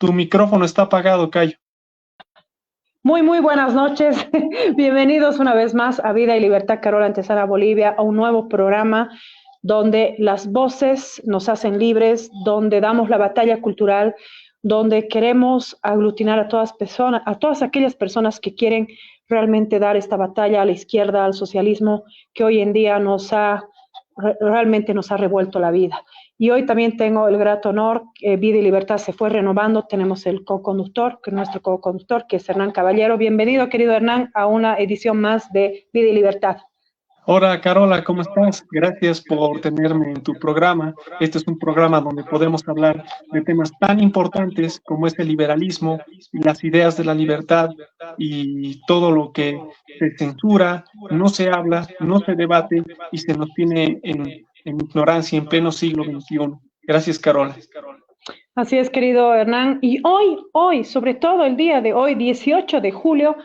Tu micrófono está apagado, Cayo. Muy buenas noches. Bienvenidos una vez más a Vida y Libertad Carola Antesana Bolivia, a un nuevo programa donde las voces nos hacen libres, donde damos la batalla cultural, donde queremos aglutinar a todas aquellas personas que quieren realmente dar esta batalla a la izquierda, al socialismo, que hoy en día realmente nos ha revuelto la vida. Y hoy también tengo el grato honor, Vida y Libertad se fue renovando, tenemos el co-conductor, nuestro co-conductor, que es Hernán Caballero. Bienvenido, querido Hernán, a una edición más de Vida y Libertad. Hola, Carola, ¿cómo estás? Gracias por tenerme en tu programa. Este es un programa donde podemos hablar de temas tan importantes como es el liberalismo, las ideas de la libertad y todo lo que se censura, no se habla, no se debate y se nos tiene en ignorancia en pleno siglo XXI. Gracias, Carola. Así es, querido Hernán. Y hoy, sobre todo el día de hoy, 18 de julio,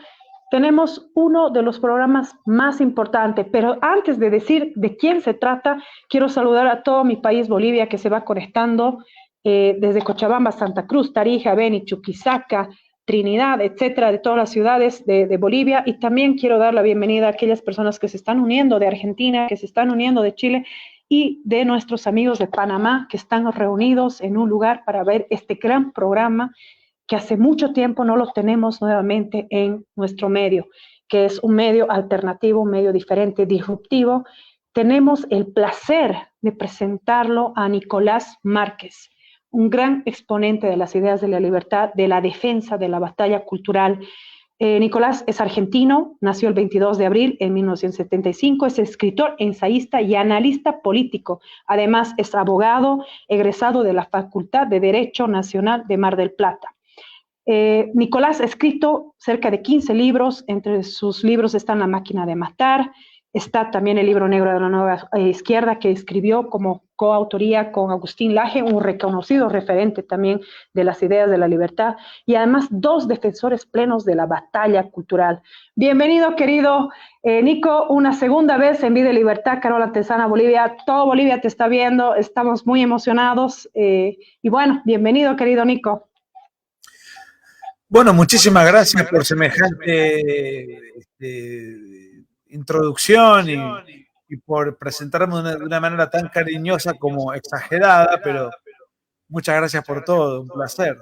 tenemos uno de los programas más importantes, pero antes de decir de quién se trata, quiero saludar a todo mi país, Bolivia, que se va conectando desde Cochabamba, Santa Cruz, Tarija, Beni, Chuquisaca, Trinidad, etcétera, de todas las ciudades de Bolivia. Y también quiero dar la bienvenida a aquellas personas que se están uniendo de Argentina, que se están uniendo de Chile y de nuestros amigos de Panamá, que están reunidos en un lugar para ver este gran programa que hace mucho tiempo no lo tenemos nuevamente en nuestro medio, que es un medio alternativo, un medio diferente, disruptivo. Tenemos el placer de presentarlo a Nicolás Márquez, un gran exponente de las ideas de la libertad, de la defensa, de la batalla cultural. Nicolás es argentino, nació el 22 de abril de 1975, es escritor, ensayista y analista político. Además, es abogado egresado de la Facultad de Derecho Nacional de Mar del Plata. Nicolás ha escrito cerca de 15 libros, entre sus libros están La máquina de matar, está también el libro negro de la nueva izquierda que escribió como coautoría con Agustín Laje, un reconocido referente también de las ideas de la libertad, y además 2 defensores plenos de la batalla cultural. Bienvenido, querido Nico, una segunda vez en Vida y Libertad, Carola Antesana Bolivia. Todo Bolivia te está viendo, estamos muy emocionados, y bueno, bienvenido, querido Nico. Bueno, muchísimas gracias por semejante introducción y por presentarme de una manera tan cariñosa como exagerada, pero muchas gracias por todo, un placer.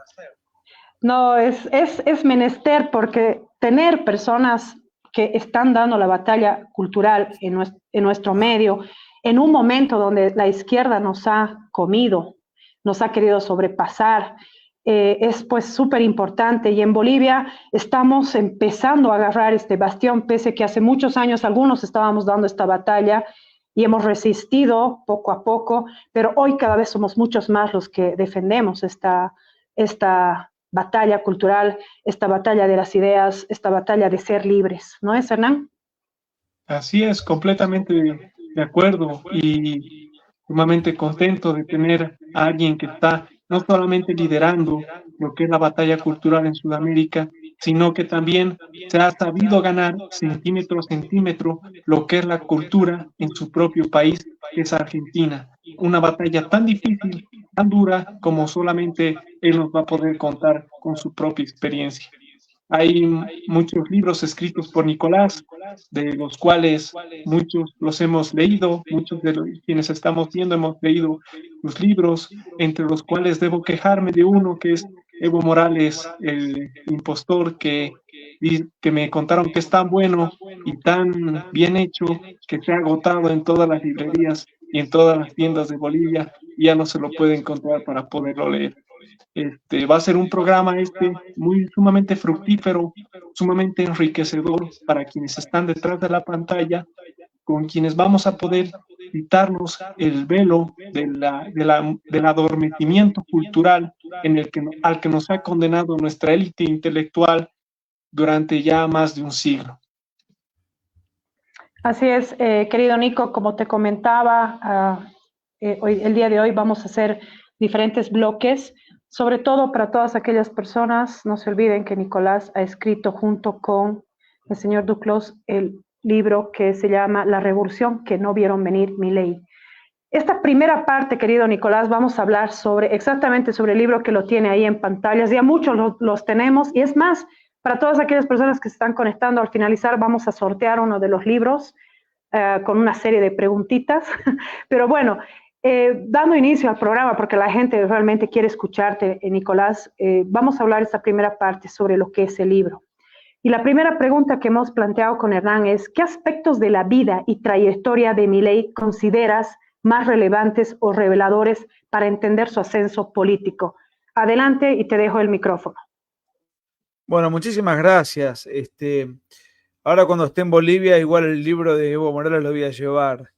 No, es menester porque tener personas que están dando la batalla cultural en nuestro medio, en un momento donde la izquierda nos ha comido, nos ha querido sobrepasar, es pues súper importante. Y en Bolivia estamos empezando a agarrar este bastión, pese que hace muchos años algunos estábamos dando esta batalla y hemos resistido poco a poco, pero hoy cada vez somos muchos más los que defendemos esta batalla cultural, esta batalla de las ideas, esta batalla de ser libres. ¿No es, Hernán? Así es, completamente de acuerdo y sumamente contento de tener a alguien que está no solamente liderando lo que es la batalla cultural en Sudamérica, sino que también se ha sabido ganar centímetro a centímetro lo que es la cultura en su propio país, que es Argentina. Una batalla tan difícil, tan dura, como solamente él nos va a poder contar con su propia experiencia. Hay muchos libros escritos por Nicolás, de los cuales muchos los hemos leído, muchos de quienes estamos viendo hemos leído sus libros, entre los cuales debo quejarme de uno que es Evo Morales, el impostor, que me contaron que es tan bueno y tan bien hecho que se ha agotado en todas las librerías y en todas las tiendas de Bolivia y ya no se lo puede encontrar para poderlo leer. Va a ser un programa muy sumamente fructífero, sumamente enriquecedor para quienes están detrás de la pantalla, con quienes vamos a poder quitarnos el velo del adormecimiento cultural al que nos ha condenado nuestra élite intelectual durante ya más de un siglo. Así es, querido Nico, como te comentaba, el día de hoy vamos a hacer diferentes bloques, sobre todo para todas aquellas personas. No se olviden que Nicolás ha escrito junto con el señor Duclos el libro que se llama La revolución que no vieron venir Milei. Esta primera parte, querido Nicolás, vamos a hablar exactamente sobre el libro que lo tiene ahí en pantallas. Ya muchos los tenemos, y es más, para todas aquellas personas que se están conectando, al finalizar vamos a sortear uno de los libros con una serie de preguntitas. Pero bueno, dando inicio al programa, porque la gente realmente quiere escucharte, Nicolás, vamos a hablar esta primera parte sobre lo que es el libro. Y la primera pregunta que hemos planteado con Hernán es, ¿qué aspectos de la vida y trayectoria de Milei consideras más relevantes o reveladores para entender su ascenso político? Adelante y te dejo el micrófono. Bueno, muchísimas gracias. Ahora cuando esté en Bolivia, igual el libro de Evo Morales lo voy a llevar.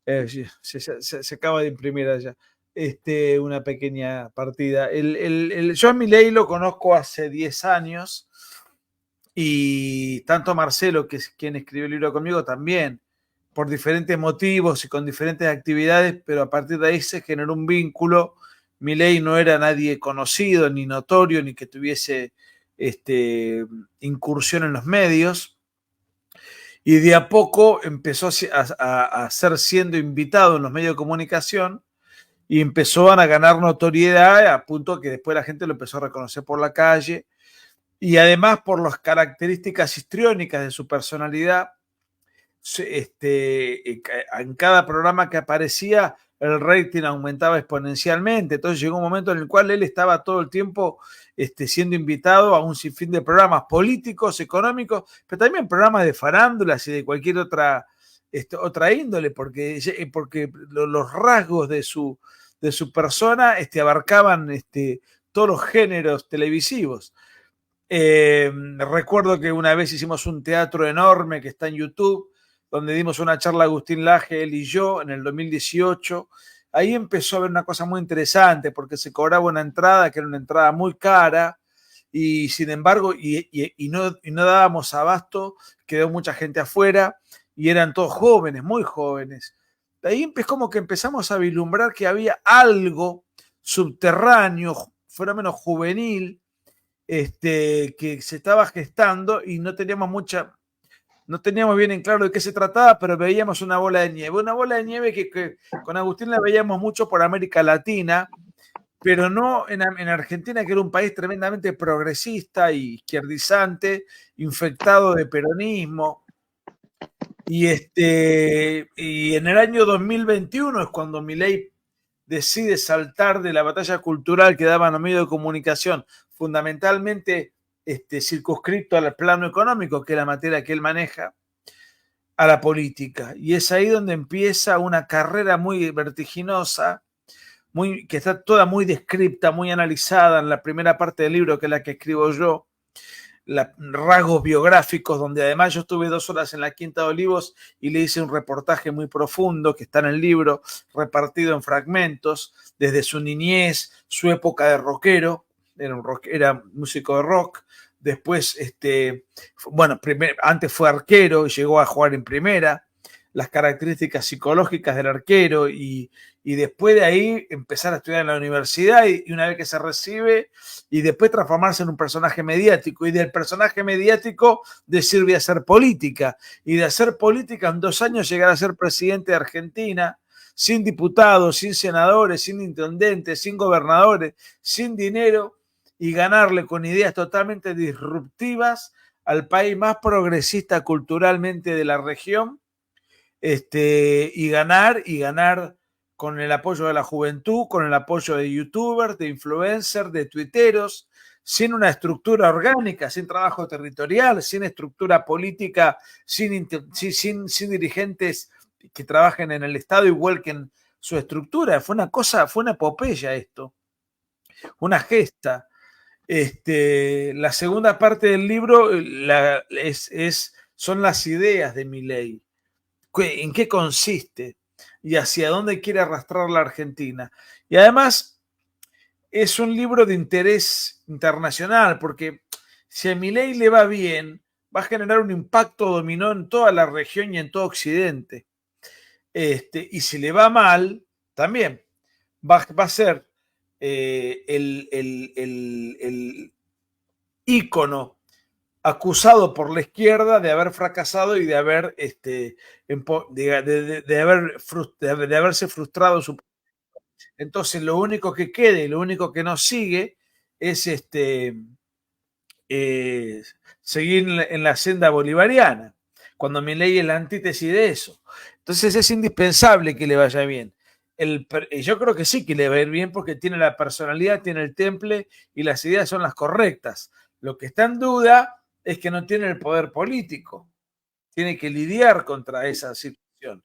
Se acaba de imprimir allá. Una pequeña partida. Yo a Milei lo conozco hace 10 años y tanto Marcelo, que es quien escribió el libro conmigo, también, por diferentes motivos y con diferentes actividades, pero a partir de ahí se generó un vínculo. Milei no era nadie conocido, ni notorio, ni que tuviese incursión en los medios, y de a poco empezó a ser siendo invitado en los medios de comunicación y empezó a ganar notoriedad a punto que después la gente lo empezó a reconocer por la calle, y además por las características histriónicas de su personalidad. En cada programa que aparecía el rating aumentaba exponencialmente. Entonces llegó un momento en el cual él estaba todo el tiempo siendo invitado a un sinfín de programas políticos, económicos, pero también programas de farándulas y de cualquier otra índole, porque los rasgos de su persona abarcaban todos los géneros televisivos. Recuerdo que una vez hicimos un teatro enorme que está en YouTube, donde dimos una charla a Agustín Laje, él y yo, en el 2018. Ahí empezó a haber una cosa muy interesante, porque se cobraba una entrada, que era una entrada muy cara, y sin embargo, no dábamos abasto, quedó mucha gente afuera, y eran todos jóvenes, muy jóvenes. De ahí como que empezamos a vislumbrar que había algo subterráneo, fenómeno juvenil, que se estaba gestando, y no teníamos bien en claro de qué se trataba, pero veíamos una bola de nieve que con Agustín la veíamos mucho por América Latina, pero no en Argentina, que era un país tremendamente progresista y izquierdizante, infectado de peronismo. Y en el año 2021 es cuando Milei decide saltar de la batalla cultural que daban los medios de comunicación, fundamentalmente circunscrito al plano económico, que es la materia que él maneja, a la política. Y es ahí donde empieza una carrera muy vertiginosa, que está toda muy descripta, muy analizada en la primera parte del libro, que es la que escribo yo, rasgos biográficos, donde además yo estuve 2 horas en la Quinta de Olivos y le hice un reportaje muy profundo que está en el libro, repartido en fragmentos, desde su niñez, su época de rockero, era músico de rock, después, antes fue arquero y llegó a jugar en primera, las características psicológicas del arquero, y después de ahí empezar a estudiar en la universidad, y una vez que se recibe, y después transformarse en un personaje mediático, y del personaje mediático decir voy a hacer política, y de hacer política en 2 años llegar a ser presidente de Argentina, sin diputados, sin senadores, sin intendentes, sin gobernadores, sin dinero, y ganarle con ideas totalmente disruptivas al país más progresista culturalmente de la región, y ganar con el apoyo de la juventud, con el apoyo de youtubers, de influencers, de tuiteros, sin una estructura orgánica, sin trabajo territorial, sin estructura política, sin dirigentes que trabajen en el Estado y vuelquen su estructura. Fue una epopeya esto, una gesta. La segunda parte del libro son las ideas de Milei. ¿En qué consiste y hacia dónde quiere arrastrar la Argentina? Y además es un libro de interés internacional, porque si a Milei le va bien, va a generar un impacto dominó en toda la región y en todo Occidente. Y si le va mal, también va a ser el ícono acusado por la izquierda de haber fracasado y de haber de haberse frustrado su. Entonces lo único que queda y lo único que nos sigue es seguir en la senda bolivariana, cuando Milei es la antítesis de eso. Entonces es indispensable que le vaya bien. Yo creo que sí que le va a ir bien porque tiene la personalidad, tiene el temple y las ideas son las correctas. Lo que está en duda es que no tiene el poder político. Tiene que lidiar contra esa situación.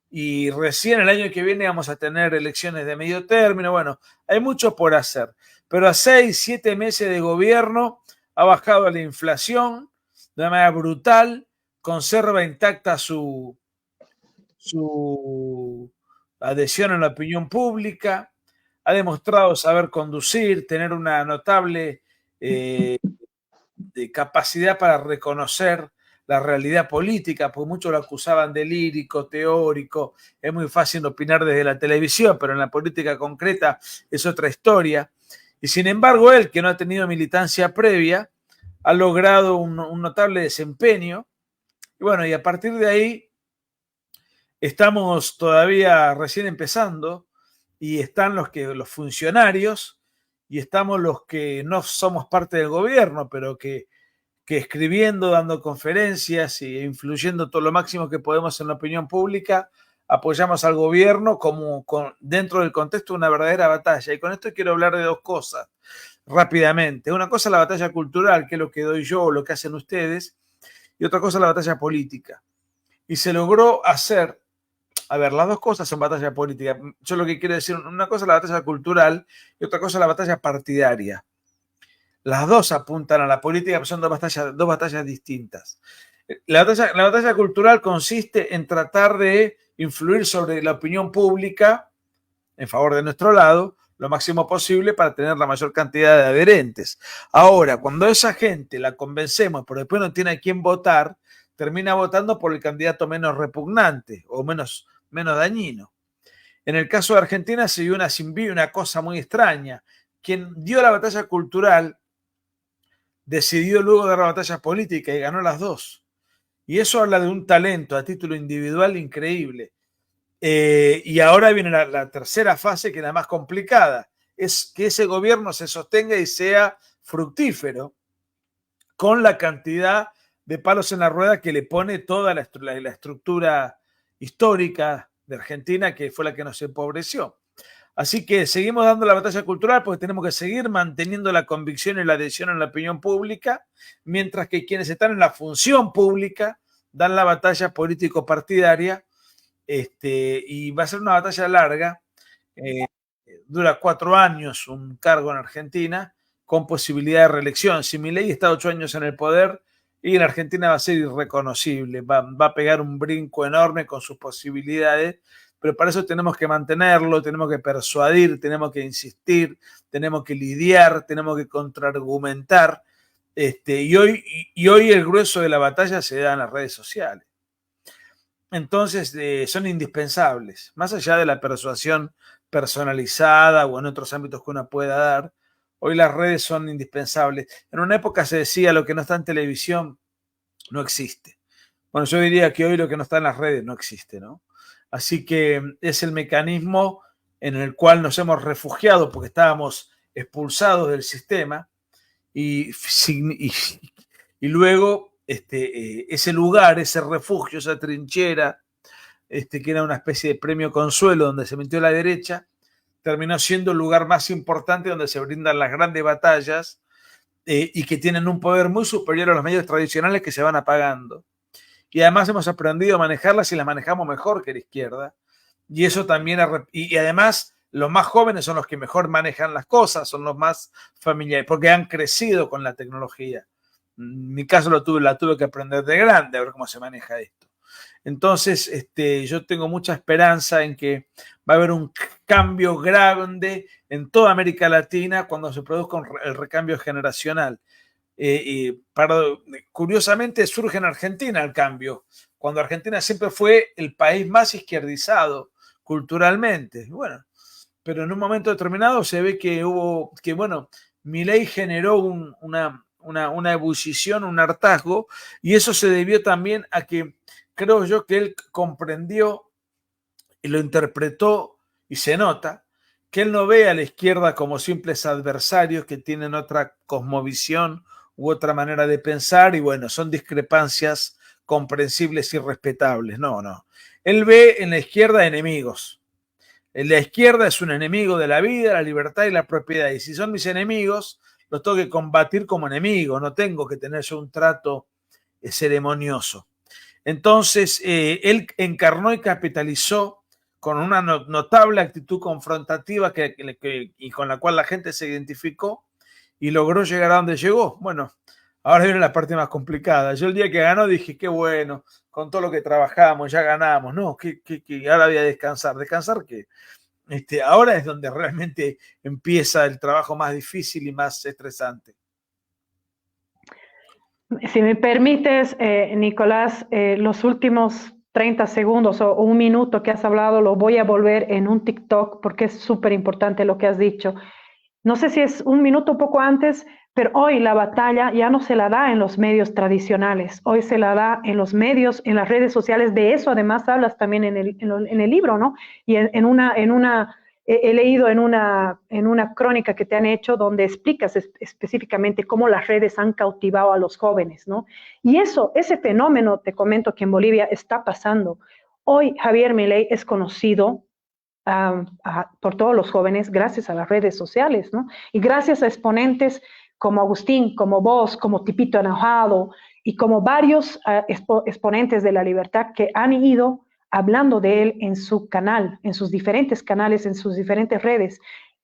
Y recién el año que viene vamos a tener elecciones de medio término. Bueno, hay mucho por hacer. Pero a 6, 7 meses de gobierno ha bajado la inflación de una manera brutal, conserva intacta su adhesión en la opinión pública, ha demostrado saber conducir, tener una notable de capacidad para reconocer la realidad política, porque muchos lo acusaban de lírico, teórico, es muy fácil opinar desde la televisión, pero en la política concreta es otra historia. Y sin embargo, él, que no ha tenido militancia previa, ha logrado un notable desempeño. Y bueno, y a partir de ahí estamos todavía recién empezando y están los funcionarios y estamos los que no somos parte del gobierno, pero que escribiendo, dando conferencias e influyendo todo lo máximo que podemos en la opinión pública, apoyamos al gobierno dentro del contexto de una verdadera batalla. Y con esto quiero hablar de dos cosas rápidamente. Una cosa es la batalla cultural, que es lo que doy yo o lo que hacen ustedes, y otra cosa es la batalla política. Y se logró hacer, a ver, las dos cosas son batalla política. Yo lo que quiero decir, una cosa es la batalla cultural y otra cosa es la batalla partidaria. Las dos apuntan a la política, pero son dos batallas distintas. La batalla cultural consiste en tratar de influir sobre la opinión pública en favor de nuestro lado lo máximo posible para tener la mayor cantidad de adherentes. Ahora, cuando esa gente la convencemos, pero después no tiene a quién votar, termina votando por el candidato menos repugnante o menos dañino. En el caso de Argentina se dio una cosa muy extraña. Quien dio la batalla cultural decidió luego dar la batalla política y ganó las dos. Y eso habla de un talento a título individual increíble. Y ahora viene la tercera fase, que es la más complicada, es que ese gobierno se sostenga y sea fructífero con la cantidad de palos en la rueda que le pone toda la estructura histórica de Argentina, que fue la que nos empobreció. Así que seguimos dando la batalla cultural porque tenemos que seguir manteniendo la convicción y la adhesión en la opinión pública, mientras que quienes están en la función pública dan la batalla político-partidaria, y va a ser una batalla larga, dura 4 años un cargo en Argentina, con posibilidad de reelección. Si Milei está 8 años en el poder, y en Argentina va a ser irreconocible, va a pegar un brinco enorme con sus posibilidades, pero para eso tenemos que mantenerlo, tenemos que persuadir, tenemos que insistir, tenemos que lidiar, tenemos que contraargumentar, y hoy el grueso de la batalla se da en las redes sociales. Entonces son indispensables, más allá de la persuasión personalizada o en otros ámbitos que uno pueda dar. Hoy las redes son indispensables. En una época se decía lo que no está en televisión no existe. Bueno, yo diría que hoy lo que no está en las redes no existe, ¿no? Así que es el mecanismo en el cual nos hemos refugiado porque estábamos expulsados del sistema y luego ese lugar, ese refugio, esa trinchera, que era una especie de premio consuelo donde se metió la derecha, terminó siendo el lugar más importante donde se brindan las grandes batallas, y que tienen un poder muy superior a los medios tradicionales que se van apagando. Y además hemos aprendido a manejarlas y las manejamos mejor que la izquierda. Y eso también, y además los más jóvenes son los que mejor manejan las cosas, son los más familiares, porque han crecido con la tecnología. En mi caso la tuve que aprender de grande, a ver cómo se maneja esto. Entonces, yo tengo mucha esperanza en que va a haber un cambio grande en toda América Latina cuando se produzca el recambio generacional. Curiosamente surge en Argentina el cambio, cuando Argentina siempre fue el país más izquierdizado culturalmente. Bueno, pero en un momento determinado se ve que Milei generó una ebullición, un hartazgo, y eso se debió también a que creo yo que él comprendió y lo interpretó, y se nota, que él no ve a la izquierda como simples adversarios que tienen otra cosmovisión u otra manera de pensar, y bueno, son discrepancias comprensibles y respetables. No, no. Él ve en la izquierda enemigos. La izquierda es un enemigo de la vida, la libertad y la propiedad. Y si son mis enemigos, los tengo que combatir como enemigos. No tengo que tener yo un trato ceremonioso. Entonces, él encarnó y capitalizó con una notable actitud confrontativa y con la cual la gente se identificó y logró llegar a donde llegó. Bueno, ahora viene la parte más complicada. Yo el día que ganó dije, qué bueno, con todo lo que trabajamos, ya ganamos. No, que ahora voy a descansar. ¿Descansar qué? Ahora es donde realmente empieza el trabajo más difícil y más estresante. Si me permites, Nicolás, los últimos 30 segundos o un minuto que has hablado lo voy a volver en un TikTok porque es súper importante lo que has dicho. No sé si es un minuto poco antes, pero hoy la batalla ya no se la da en los medios tradicionales, hoy se la da en los medios, en las redes sociales. De eso además hablas también en el libro, ¿no? Y he leído en una crónica que te han hecho donde explicas específicamente cómo las redes han cautivado a los jóvenes, ¿no? Y ese fenómeno, te comento que en Bolivia está pasando. Hoy Javier Milei es conocido por todos los jóvenes gracias a las redes sociales, ¿no? Y gracias a exponentes como Agustín, como vos, como Tipito Enojado y como varios exponentes de la libertad que han ido hablando de él en su canal, en sus diferentes canales, en sus diferentes redes.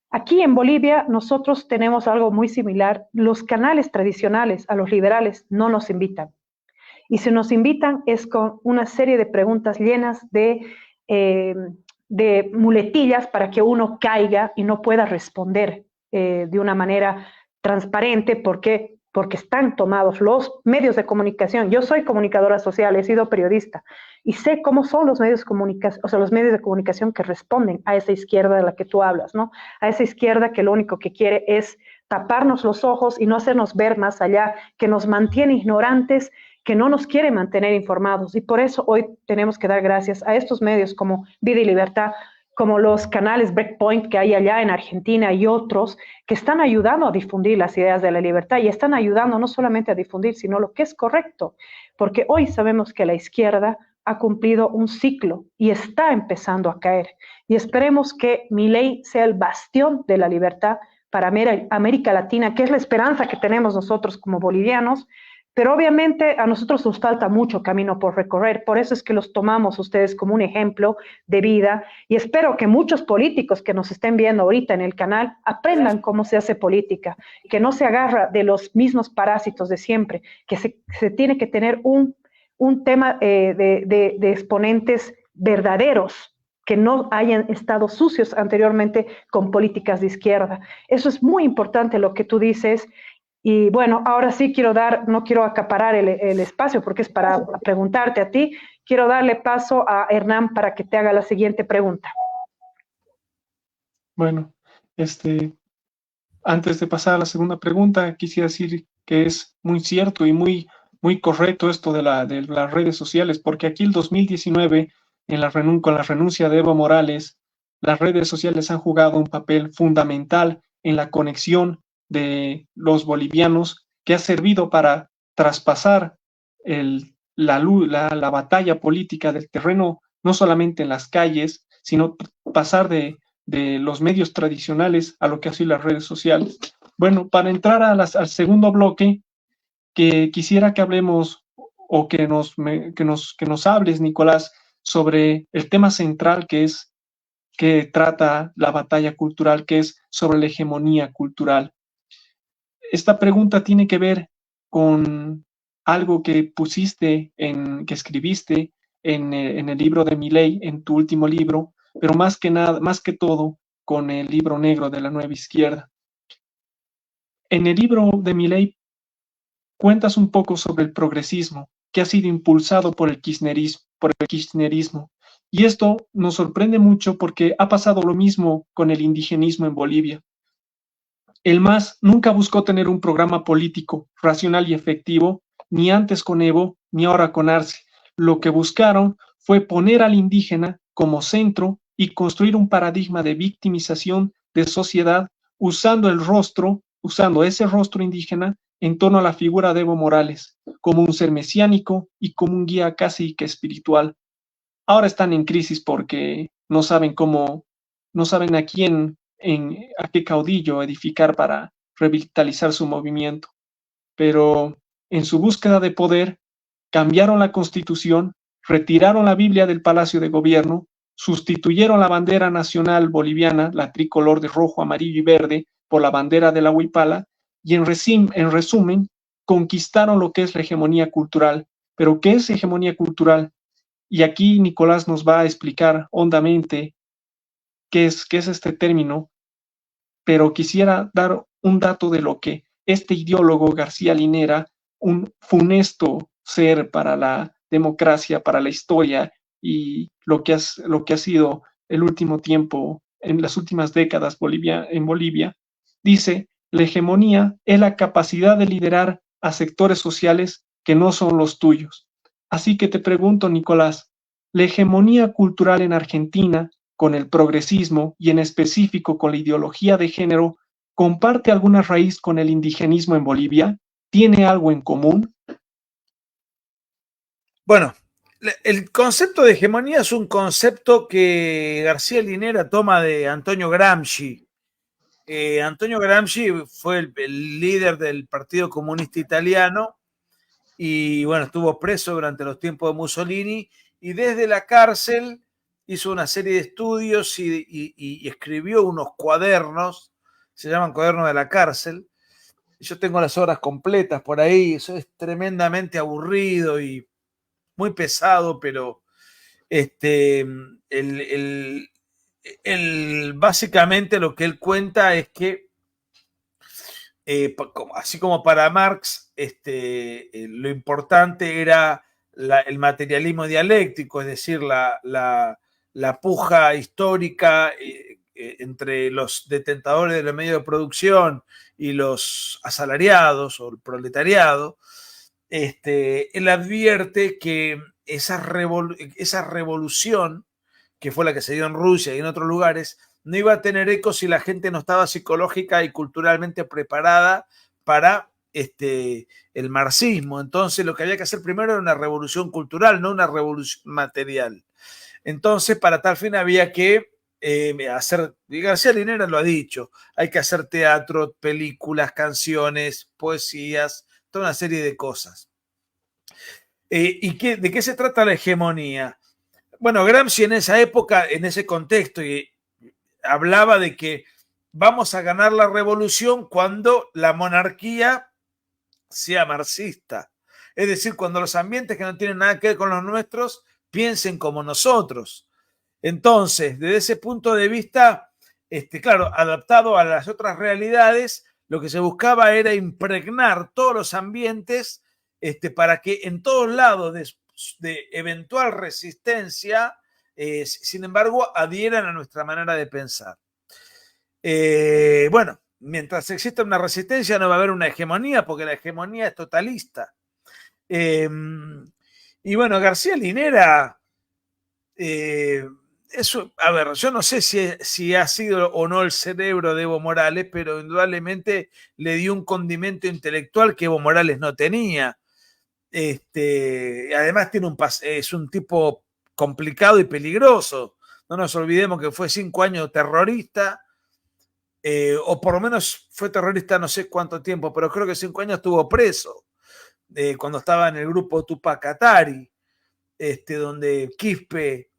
Aquí en Bolivia nosotros tenemos algo muy similar. Los canales tradicionales a los liberales no nos invitan. Y si nos invitan es con una serie de preguntas llenas de muletillas para que uno caiga y no pueda responder de una manera transparente porque están tomados los medios de comunicación. Yo soy comunicadora social, he sido periodista y sé cómo son los medios de comunicación, o sea, los medios de comunicación que responden a esa izquierda de la que tú hablas, ¿no? A esa izquierda que lo único que quiere es taparnos los ojos y no hacernos ver más allá, que nos mantiene ignorantes, que no nos quiere mantener informados. Y por eso hoy tenemos que dar gracias a estos medios como Vida y Libertad, como los canales Breakpoint que hay allá en Argentina y otros que están ayudando a difundir las ideas de la libertad y están ayudando no solamente a difundir, sino lo que es correcto, porque hoy sabemos que la izquierda ha cumplido un ciclo y está empezando a caer. Y esperemos que Milei sea el bastión de la libertad para América Latina, que es la esperanza que tenemos nosotros como bolivianos. Pero obviamente a nosotros nos falta mucho camino por recorrer, por eso es que los tomamos ustedes como un ejemplo de vida y espero que muchos políticos que nos estén viendo ahorita en el canal aprendan cómo se hace política, que no se agarra de los mismos parásitos de siempre, que se tiene que tener un tema de exponentes verdaderos, que no hayan estado sucios anteriormente con políticas de izquierda. Eso es muy importante lo que tú dices. Y bueno, ahora sí no quiero acaparar el espacio porque es para preguntarte a ti. Quiero darle paso a Hernán para que te haga la siguiente pregunta. Bueno, antes de pasar a la segunda pregunta, quisiera decir que es muy cierto y muy correcto esto de las redes sociales, porque aquí el 2019, con la renuncia de Evo Morales, las redes sociales han jugado un papel fundamental en la conexión de los bolivianos, que ha servido para traspasar la batalla política del terreno, no solamente en las calles, sino pasar de los medios tradicionales a lo que ha sido las redes sociales. Bueno, para entrar al segundo bloque, que quisiera que hablemos o que nos hables, Nicolás, sobre el tema central que trata la batalla cultural, que es sobre la hegemonía cultural. Esta pregunta tiene que ver con algo que que escribiste en el libro de Milei, en tu último libro, pero más que todo, con el libro negro de la nueva izquierda. En el libro de Milei cuentas un poco sobre el progresismo que ha sido impulsado por el kirchnerismo. Y esto nos sorprende mucho porque ha pasado lo mismo con el indigenismo en Bolivia. El MAS nunca buscó tener un programa político racional y efectivo, ni antes con Evo, ni ahora con Arce. Lo que buscaron fue poner al indígena como centro y construir un paradigma de victimización de sociedad usando ese rostro indígena en torno a la figura de Evo Morales, como un ser mesiánico y como un guía casi que espiritual. Ahora están en crisis porque no saben cómo, no saben a qué caudillo edificar para revitalizar su movimiento. Pero en su búsqueda de poder, cambiaron la constitución, retiraron la Biblia del Palacio de Gobierno, sustituyeron la bandera nacional boliviana, la tricolor de rojo, amarillo y verde, por la bandera de la huipala, y en resumen, conquistaron lo que es la hegemonía cultural. ¿Pero qué es hegemonía cultural? Y aquí Nicolás nos va a explicar hondamente qué es este término, pero quisiera dar un dato de lo que este ideólogo García Linera, un funesto ser para la democracia, para la historia y lo que ha sido el último tiempo, en las últimas décadas en Bolivia, dice, la hegemonía es la capacidad de liderar a sectores sociales que no son los tuyos. Así que te pregunto, Nicolás, la hegemonía cultural en Argentina con el progresismo y en específico con la ideología de género, comparte alguna raíz con el indigenismo en Bolivia? ¿Tiene algo en común? Bueno, el concepto de hegemonía es un concepto que García Linera toma de Antonio Gramsci. Antonio Gramsci fue el líder del Partido Comunista Italiano y bueno, estuvo preso durante los tiempos de Mussolini y desde la cárcel hizo una serie de estudios y escribió unos cuadernos, se llaman cuadernos de la cárcel. Yo tengo las obras completas por ahí, eso es tremendamente aburrido y muy pesado, pero básicamente lo que él cuenta es que así como para Marx, lo importante era el materialismo dialéctico, es decir, la puja histórica entre los detentadores de los medios de producción y los asalariados o el proletariado. Él advierte que esa revolución, que fue la que se dio en Rusia y en otros lugares, no iba a tener eco si la gente no estaba psicológica y culturalmente preparada para el marxismo. Entonces lo que había que hacer primero era una revolución cultural, no una revolución material. Entonces para tal fin había que hacer, y García Linera lo ha dicho, hay que hacer teatro, películas, canciones, poesías, toda una serie de cosas. ¿De qué se trata la hegemonía? Bueno, Gramsci en esa época, en ese contexto, hablaba de que vamos a ganar la revolución cuando la monarquía sea marxista. Es decir, cuando los ambientes que no tienen nada que ver con los nuestros piensen como nosotros. Entonces, desde ese punto de vista, claro, adaptado a las otras realidades, lo que se buscaba era impregnar todos los ambientes para que en todos lados de eventual resistencia, sin embargo, adhieran a nuestra manera de pensar. Bueno, mientras exista una resistencia no va a haber una hegemonía, porque la hegemonía es totalista. Y bueno, García Linera, eso, a ver, yo no sé si ha sido o no el cerebro de Evo Morales, pero indudablemente le dio un condimento intelectual que Evo Morales no tenía. Además es un tipo complicado y peligroso. No nos olvidemos que fue 5 años terrorista, o por lo menos fue terrorista no sé cuánto tiempo, pero creo que 5 años estuvo preso, cuando estaba en el grupo Tupac Katari, donde Quispe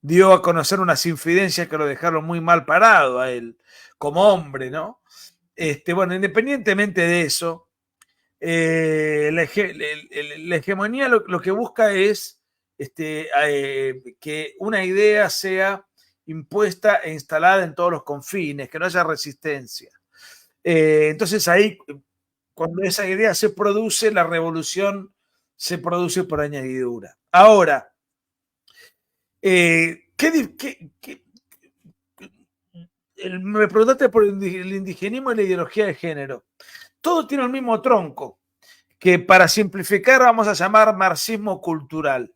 dio a conocer unas infidencias que lo dejaron muy mal parado a él, como hombre, ¿no? Bueno, independientemente de eso, la hegemonía lo que busca es que una idea sea impuesta e instalada en todos los confines, que no haya resistencia. Entonces ahí, cuando esa idea se produce, la revolución se produce por añadidura. Ahora, me preguntaste por el indigenismo y la ideología de género. Todo tiene el mismo tronco, que para simplificar vamos a llamar marxismo cultural.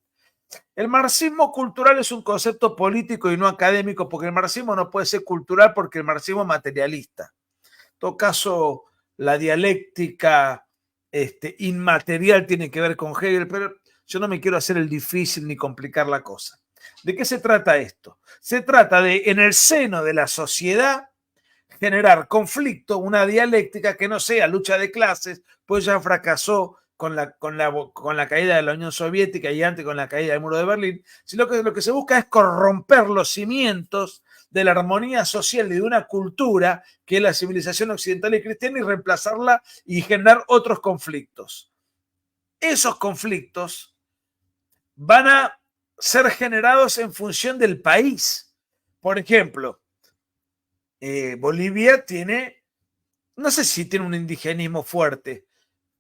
El marxismo cultural es un concepto político y no académico, porque el marxismo no puede ser cultural porque el marxismo es materialista. En todo caso, la dialéctica inmaterial tiene que ver con Hegel, pero yo no me quiero hacer el difícil ni complicar la cosa. ¿De qué se trata esto? Se trata de, en el seno de la sociedad, generar conflicto, una dialéctica que no sea lucha de clases, pues ya fracasó con la caída de la Unión Soviética y antes con la caída del muro de Berlín, sino que lo que se busca es corromper los cimientos de la armonía social y de una cultura que es la civilización occidental y cristiana y reemplazarla y generar otros conflictos. Esos conflictos van a ser generados en función del país. Por ejemplo, Bolivia tiene, no sé si tiene un indigenismo fuerte,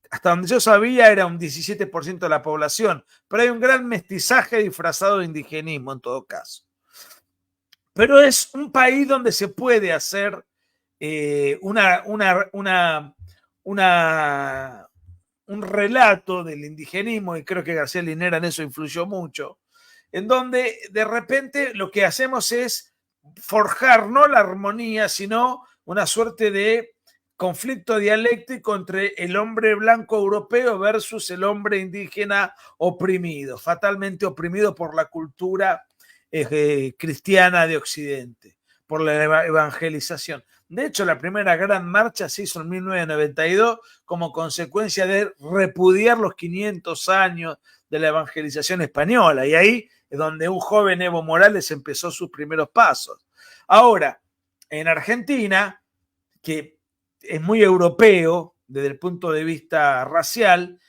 hasta donde yo sabía era un 17% de la población, pero hay un gran mestizaje disfrazado de indigenismo en todo caso. Pero es un país donde se puede hacer un relato del indigenismo, y creo que García Linera en eso influyó mucho, en donde de repente lo que hacemos es forjar no la armonía, sino una suerte de conflicto dialéctico entre el hombre blanco europeo versus el hombre indígena oprimido, fatalmente oprimido por la cultura cristiana de Occidente, por la evangelización. De hecho, la primera gran marcha se hizo en 1992 como consecuencia de repudiar los 500 años de la evangelización española, y ahí es donde un joven Evo Morales empezó sus primeros pasos. Ahora, en Argentina, que es muy europeo desde el punto de vista racial,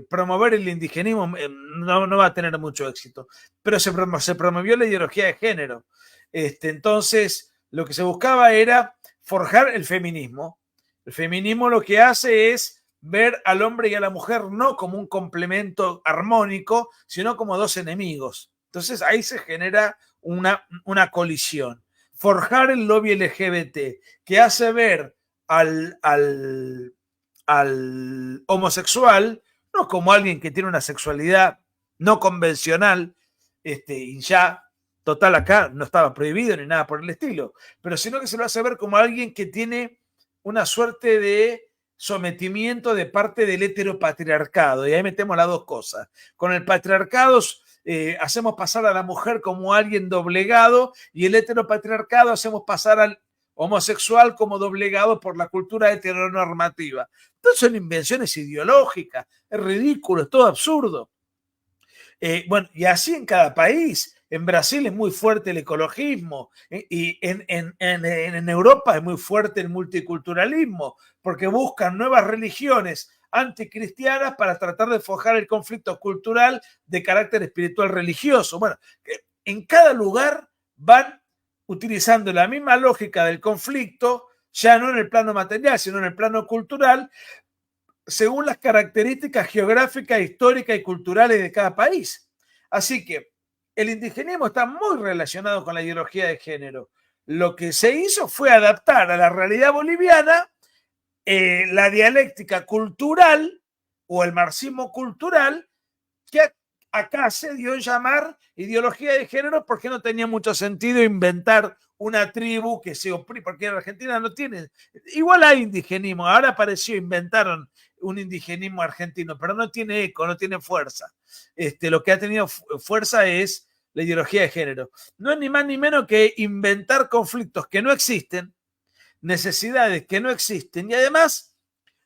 promover el indigenismo no va a tener mucho éxito, pero se promovió la ideología de género. Entonces, lo que se buscaba era forjar el feminismo. El feminismo lo que hace es ver al hombre y a la mujer no como un complemento armónico, sino como dos enemigos. Entonces ahí se genera una colisión. Forjar el lobby LGBT, que hace ver al homosexual no como alguien que tiene una sexualidad no convencional, y ya, total, acá no estaba prohibido ni nada por el estilo, pero sino que se lo hace ver como alguien que tiene una suerte de sometimiento de parte del heteropatriarcado, y ahí metemos las dos cosas. Con el patriarcado hacemos pasar a la mujer como alguien doblegado, y el heteropatriarcado hacemos pasar al homosexual como doblegado por la cultura heteronormativa. Entonces son invenciones ideológicas, es ridículo, es todo absurdo. Bueno, y así en cada país. En Brasil es muy fuerte el ecologismo, y en Europa es muy fuerte el multiculturalismo, porque buscan nuevas religiones anticristianas para tratar de forjar el conflicto cultural de carácter espiritual religioso. Bueno, en cada lugar van utilizando la misma lógica del conflicto, ya no en el plano material, sino en el plano cultural, según las características geográficas, históricas y culturales de cada país. Así que el indigenismo está muy relacionado con la ideología de género. Lo que se hizo fue adaptar a la realidad boliviana la dialéctica cultural o el marxismo cultural, que acá se dio en llamar ideología de género porque no tenía mucho sentido inventar una tribu que se oprime, porque en Argentina no tiene, igual hay indigenismo, ahora apareció, inventaron un indigenismo argentino, pero no tiene eco, no tiene fuerza. Lo que ha tenido fuerza es la ideología de género. No es ni más ni menos que inventar conflictos que no existen, necesidades que no existen, y además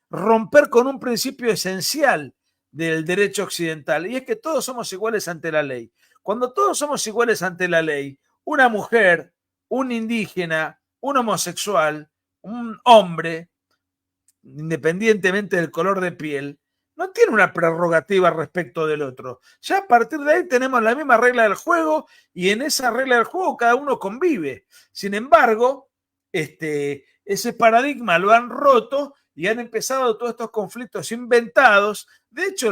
romper con un principio esencial del derecho occidental, y es que todos somos iguales ante la ley. Cuando todos somos iguales ante la ley, una mujer, un indígena, un homosexual, un hombre, independientemente del color de piel, no tiene una prerrogativa respecto del otro. Ya a partir de ahí tenemos la misma regla del juego, y en esa regla del juego cada uno convive. Sin embargo, ese paradigma lo han roto y han empezado todos estos conflictos inventados. De hecho,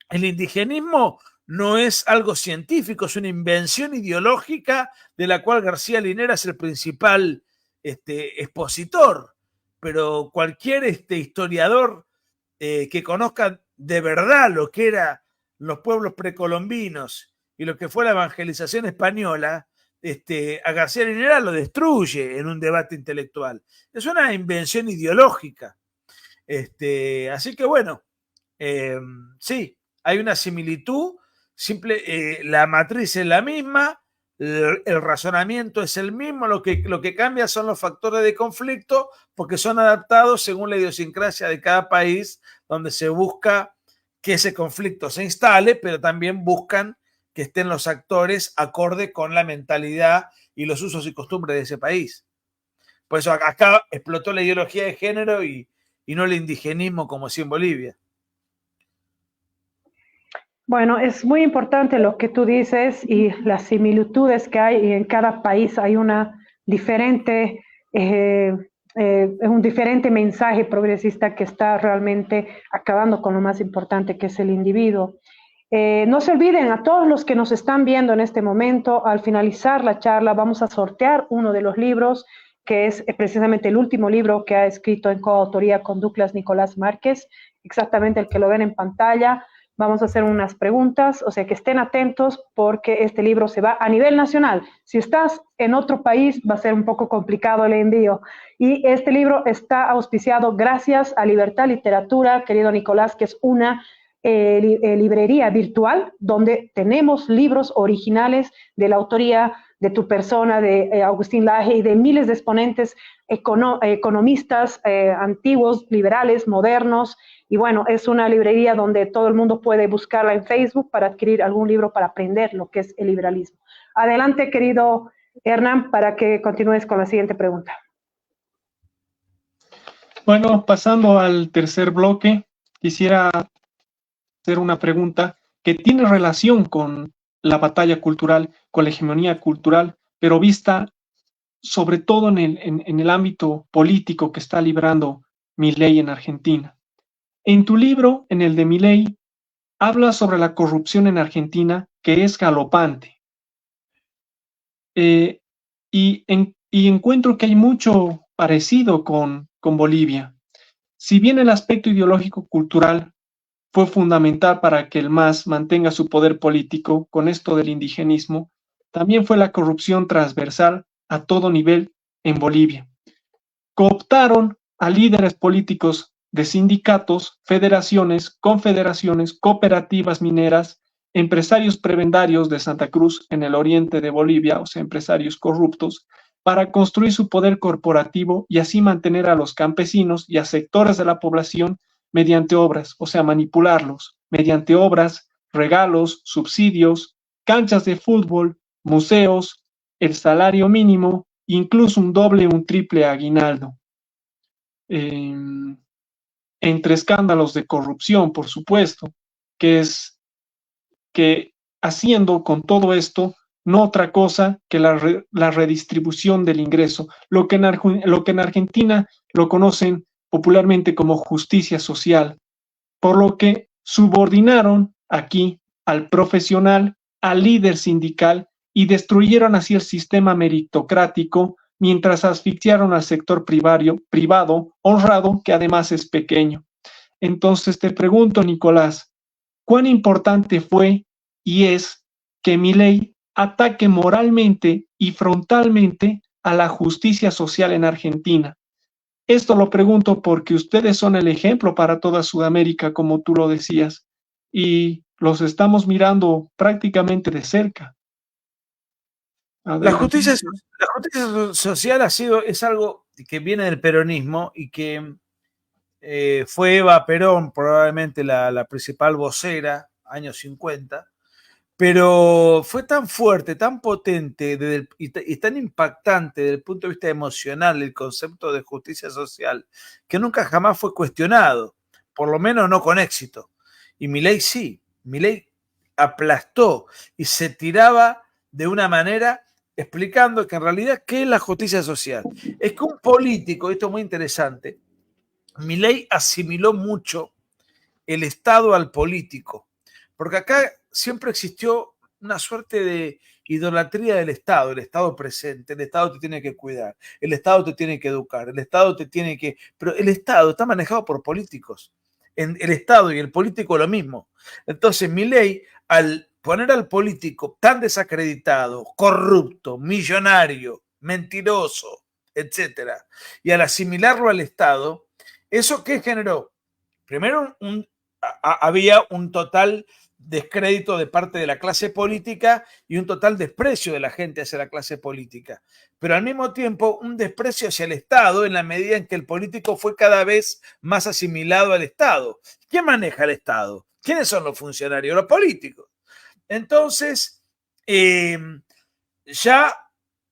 el indigenismo no es algo científico, es una invención ideológica de la cual García Linera es el principal expositor. Pero cualquier historiador que conozca de verdad lo que eran los pueblos precolombinos y lo que fue la evangelización española, a García Linera lo destruye en un debate intelectual. Es una invención ideológica. Así que bueno, sí, hay una similitud, la matriz es la misma, el razonamiento es el mismo, lo que cambia son los factores de conflicto porque son adaptados según la idiosincrasia de cada país, donde se busca que ese conflicto se instale, pero también buscan que estén los actores acorde con la mentalidad y los usos y costumbres de ese país. Por eso acá explotó la ideología de género y no el indigenismo como sí en Bolivia. Bueno, es muy importante lo que tú dices y las similitudes que hay, y en cada país hay una diferente, un diferente mensaje progresista que está realmente acabando con lo más importante, que es el individuo. No se olviden, a todos los que nos están viendo en este momento, al finalizar la charla vamos a sortear uno de los libros, que es precisamente el último libro que ha escrito en coautoría con Douglas Nicolás Márquez, exactamente el que lo ven en pantalla. Vamos a hacer unas preguntas, o sea que estén atentos porque este libro se va a nivel nacional. Si estás en otro país va a ser un poco complicado el envío. Y este libro está auspiciado gracias a Libertad Literatura, querido Nicolás, que es una librería virtual donde tenemos libros originales de la autoría de tu persona, de Agustín Laje y de miles de exponentes economistas antiguos, liberales, modernos. Y bueno, es una librería donde todo el mundo puede buscarla en Facebook para adquirir algún libro para aprender lo que es el liberalismo. Adelante, querido Hernán, para que continúes con la siguiente pregunta. Bueno, pasando al tercer bloque, quisiera hacer una pregunta que tiene relación con la batalla cultural, con la hegemonía cultural, pero vista sobre todo en el ámbito político que está librando Milei en Argentina. En tu libro, en el de Milei, habla sobre la corrupción en Argentina, que es galopante. Y encuentro que hay mucho parecido con Bolivia. Si bien el aspecto ideológico cultural fue fundamental para que el MAS mantenga su poder político con esto del indigenismo, también fue la corrupción transversal a todo nivel en Bolivia. Cooptaron a líderes políticos de sindicatos, federaciones, confederaciones, cooperativas mineras, empresarios prebendarios de Santa Cruz en el oriente de Bolivia, o sea, empresarios corruptos, para construir su poder corporativo y así mantener a los campesinos y a sectores de la población mediante obras, o sea, manipularlos, mediante obras, regalos, subsidios, canchas de fútbol, museos, el salario mínimo, incluso un doble o un triple aguinaldo. Entre escándalos de corrupción, por supuesto, que haciendo con todo esto no otra cosa que la redistribución del ingreso, lo que en Argentina lo conocen popularmente como justicia social, por lo que subordinaron aquí al profesional, al líder sindical y destruyeron así el sistema meritocrático mientras asfixiaron al sector privado, honrado, que además es pequeño. Entonces te pregunto, Nicolás, ¿cuán importante fue y es que Milei ataque moralmente y frontalmente a la justicia social en Argentina? Esto lo pregunto porque ustedes son el ejemplo para toda Sudamérica, como tú lo decías, y los estamos mirando prácticamente de cerca. La justicia social es algo que viene del peronismo y que fue Eva Perón probablemente la principal vocera, años 50, pero fue tan fuerte, tan potente y tan impactante desde el punto de vista emocional el concepto de justicia social que nunca jamás fue cuestionado, por lo menos no con éxito. Y Milei sí, Milei aplastó y se tiraba de una manera explicando que en realidad ¿qué es la justicia social? Es que un político, esto es muy interesante, Milei asimiló mucho el Estado al político, porque acá siempre existió una suerte de idolatría del Estado, el Estado presente, el Estado te tiene que cuidar, el Estado te tiene que educar, el Estado te tiene que... Pero el Estado está manejado por políticos. El Estado y el político lo mismo. Entonces, Milei, al poner al político tan desacreditado, corrupto, millonario, mentiroso, etcétera, y al asimilarlo al Estado, ¿eso qué generó? Primero, había un total descrédito de parte de la clase política y un total desprecio de la gente hacia la clase política. Pero al mismo tiempo un desprecio hacia el Estado en la medida en que el político fue cada vez más asimilado al Estado. ¿Quién maneja el Estado? ¿Quiénes son los funcionarios? Los políticos. Entonces, ya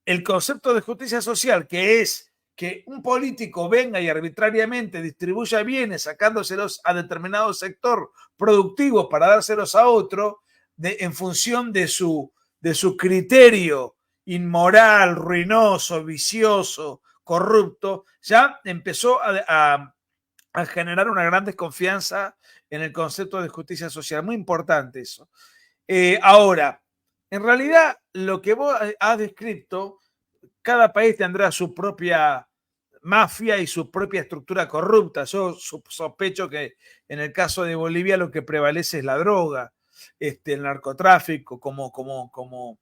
el concepto de justicia social, que es que un político venga y arbitrariamente distribuya bienes sacándoselos a determinado sector productivo para dárselos a otro en función de su criterio inmoral, ruinoso, vicioso, corrupto, ya empezó a generar una gran desconfianza en el concepto de justicia social. Muy importante eso. Ahora, en realidad, lo que vos has descrito, cada país tendrá su propia mafia y su propia estructura corrupta. Yo sospecho que en el caso de Bolivia lo que prevalece es la droga, el narcotráfico como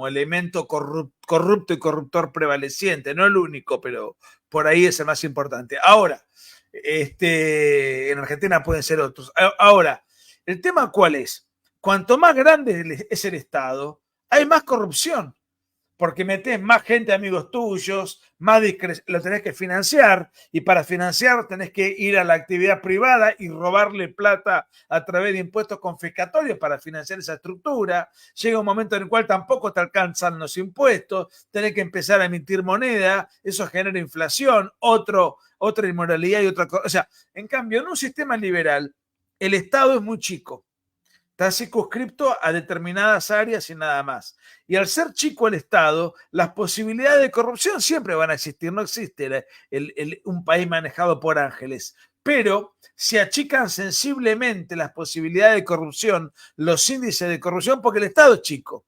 elemento corrupto y corruptor prevaleciente. No el único, pero por ahí es el más importante. Ahora, en Argentina pueden ser otros. Ahora, ¿el tema cuál es? Cuanto más grande es el Estado, hay más corrupción. Porque metés más gente, amigos tuyos, más lo tenés que financiar, y para financiar tenés que ir a la actividad privada y robarle plata a través de impuestos confiscatorios para financiar esa estructura. Llega un momento en el cual tampoco te alcanzan los impuestos, tenés que empezar a emitir moneda, eso genera inflación, otra inmoralidad y otra cosa. O sea, en cambio, en un sistema liberal, el Estado es muy chico. Está circunscripto a determinadas áreas y nada más. Y al ser chico el Estado, las posibilidades de corrupción siempre van a existir. No existe un país manejado por ángeles. Pero se achican sensiblemente las posibilidades de corrupción, los índices de corrupción, porque el Estado es chico.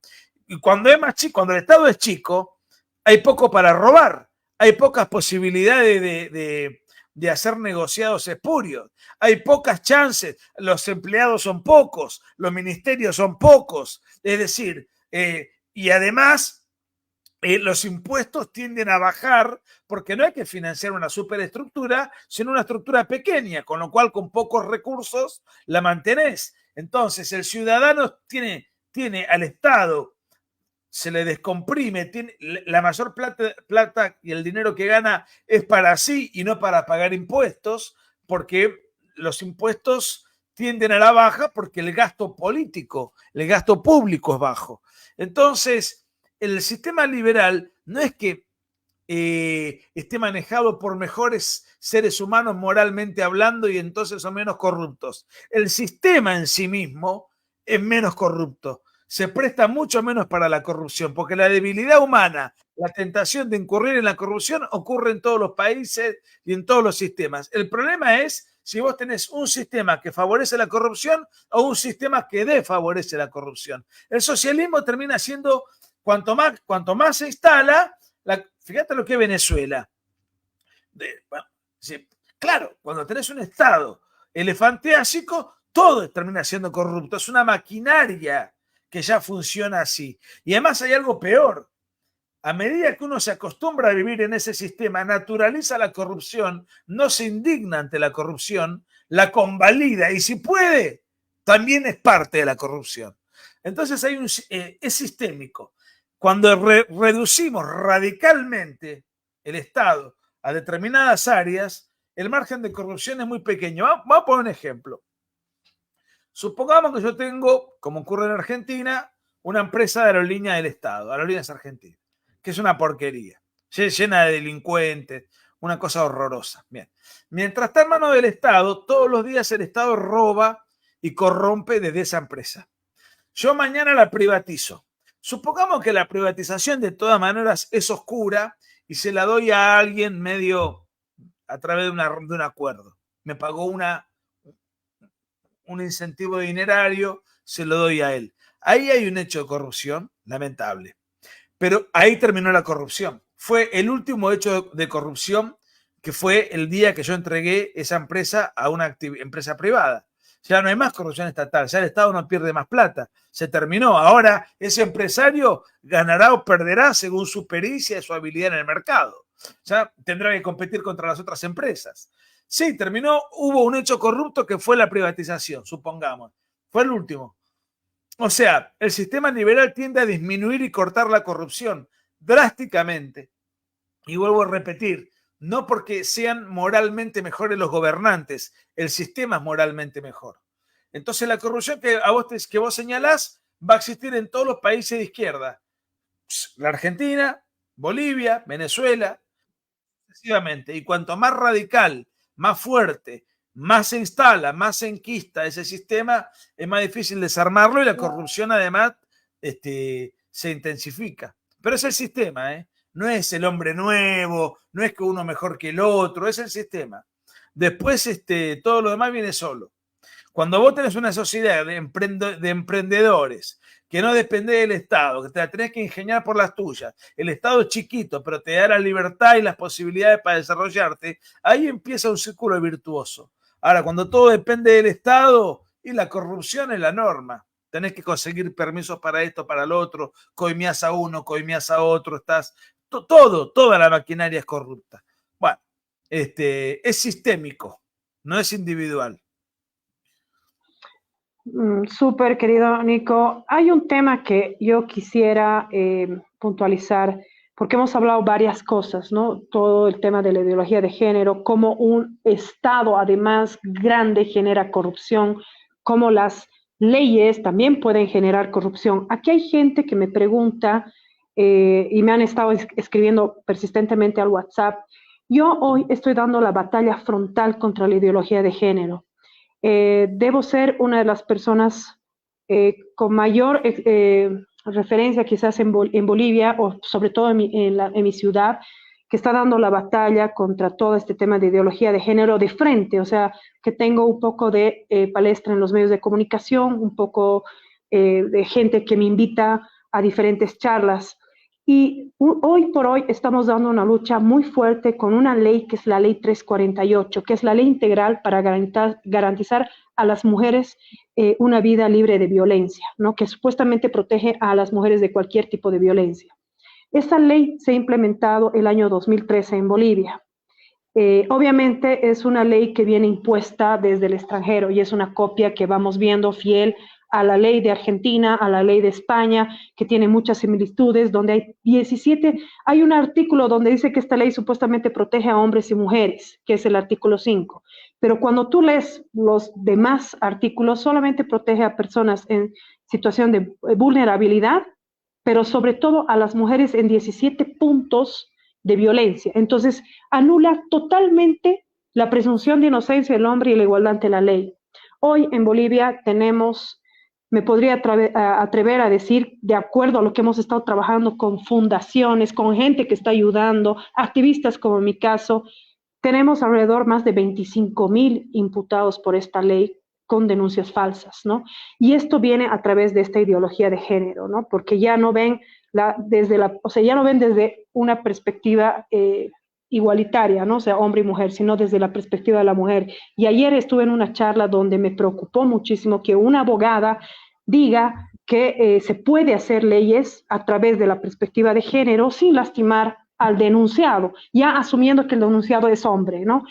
Y cuando el Estado es chico, hay poco para robar. Hay pocas posibilidades de hacer negociados espurios. Hay pocas chances, los empleados son pocos, los ministerios son pocos, es decir, y además los impuestos tienden a bajar porque no hay que financiar una superestructura, sino una estructura pequeña, con lo cual con pocos recursos la mantenés. Entonces el ciudadano tiene al Estado, se le descomprime, la mayor plata y el dinero que gana es para sí y no para pagar impuestos, porque los impuestos tienden a la baja porque el gasto político, el gasto público es bajo. Entonces, el sistema liberal no es que esté manejado por mejores seres humanos moralmente hablando y entonces son menos corruptos. El sistema en sí mismo es menos corrupto. Se presta mucho menos para la corrupción, porque la debilidad humana, la tentación de incurrir en la corrupción ocurre en todos los países y en todos los sistemas. El problema es si vos tenés un sistema que favorece la corrupción o un sistema que desfavorece la corrupción. El socialismo termina siendo, cuanto más se instala, fíjate lo que es Venezuela. Claro, cuando tenés un Estado elefantiásico, todo termina siendo corrupto. Es una maquinaria que ya funciona así. Y además hay algo peor. A medida que uno se acostumbra a vivir en ese sistema, naturaliza la corrupción, no se indigna ante la corrupción, la convalida y si puede, también es parte de la corrupción. Entonces es sistémico. Cuando reducimos radicalmente el Estado a determinadas áreas, el margen de corrupción es muy pequeño. Vamos a poner un ejemplo. Supongamos que yo tengo, como ocurre en Argentina, una empresa de aerolínea del Estado, Aerolíneas Argentinas, que es una porquería, llena de delincuentes, una cosa horrorosa. Bien. Mientras está en manos del Estado, todos los días el Estado roba y corrompe desde esa empresa. Yo mañana la privatizo. Supongamos que la privatización de todas maneras es oscura y se la doy a alguien medio a través de un acuerdo. Me pagó un incentivo dinerario, se lo doy a él. Ahí hay un hecho de corrupción lamentable. Pero ahí terminó la corrupción. Fue el último hecho de corrupción, que fue el día que yo entregué esa empresa a una empresa privada. Ya no hay más corrupción estatal, ya el Estado no pierde más plata, se terminó. Ahora ese empresario ganará o perderá según su pericia y su habilidad en el mercado. Ya tendrá que competir contra las otras empresas. Sí, terminó, hubo un hecho corrupto que fue la privatización, supongamos. Fue el último. O sea, el sistema liberal tiende a disminuir y cortar la corrupción drásticamente. Y vuelvo a repetir, no porque sean moralmente mejores los gobernantes, el sistema es moralmente mejor. Entonces la corrupción que vos señalás va a existir en todos los países de izquierda. La Argentina, Bolivia, Venezuela, sucesivamente. Y cuanto más radical, más fuerte, más se instala, más se enquista ese sistema, es más difícil desarmarlo y la corrupción además se intensifica. Pero es el sistema, ¿eh? No es el hombre nuevo, no es que uno mejor que el otro, es el sistema. Después todo lo demás viene solo. Cuando vos tenés una sociedad de emprendedores que no depende del Estado, que te la tenés que ingeniar por las tuyas, el Estado es chiquito, pero te da la libertad y las posibilidades para desarrollarte, ahí empieza un círculo virtuoso. Ahora, cuando todo depende del Estado, y la corrupción es la norma. Tenés que conseguir permisos para esto, para lo otro, coimeás a uno, coimeás a otro, toda la maquinaria es corrupta. Bueno, es sistémico, no es individual. Súper, querido Nico. Hay un tema que yo quisiera puntualizar, porque hemos hablado varias cosas, ¿no? Todo el tema de la ideología de género, cómo un Estado, además, grande genera corrupción, cómo las leyes también pueden generar corrupción. Aquí hay gente que me pregunta, y me han estado escribiendo persistentemente al WhatsApp, yo hoy estoy dando la batalla frontal contra la ideología de género. Debo ser una de las personas con mayor referencia quizás en Bolivia, o sobre todo en mi ciudad, que está dando la batalla contra todo este tema de ideología de género de frente, o sea, que tengo un poco de palestra en los medios de comunicación, un poco de gente que me invita a diferentes charlas. Y hoy por hoy estamos dando una lucha muy fuerte con una ley que es la ley 348, que es la ley integral para garantizar a las mujeres una vida libre de violencia, ¿no? Que supuestamente protege a las mujeres de cualquier tipo de violencia. Esta ley se ha implementado el año 2013 en Bolivia. Obviamente es una ley que viene impuesta desde el extranjero y es una copia que vamos viendo fiel a la ley de Argentina, a la ley de España, que tiene muchas similitudes, donde hay 17, hay un artículo donde dice que esta ley supuestamente protege a hombres y mujeres, que es el artículo 5, pero cuando tú lees los demás artículos, solamente protege a personas en situación de vulnerabilidad, pero sobre todo a las mujeres en 17 puntos de violencia. Entonces, anula totalmente la presunción de inocencia del hombre y la igualdad ante la ley. Hoy en Bolivia tenemos, me podría atrever a decir, de acuerdo a lo que hemos estado trabajando con fundaciones, con gente que está ayudando, activistas como en mi caso, tenemos alrededor más de 25,000 imputados por esta ley con denuncias falsas, ¿no? Y esto viene a través de esta ideología de género, ¿no? Porque ya no ven ya no ven desde una perspectiva igualitaria, ¿no? O sea, hombre y mujer, sino desde la perspectiva de la mujer. Y ayer estuve en una charla donde me preocupó muchísimo que una abogada diga que se puede hacer leyes a través de la perspectiva de género sin lastimar al denunciado, ya asumiendo que el denunciado es hombre, ¿no?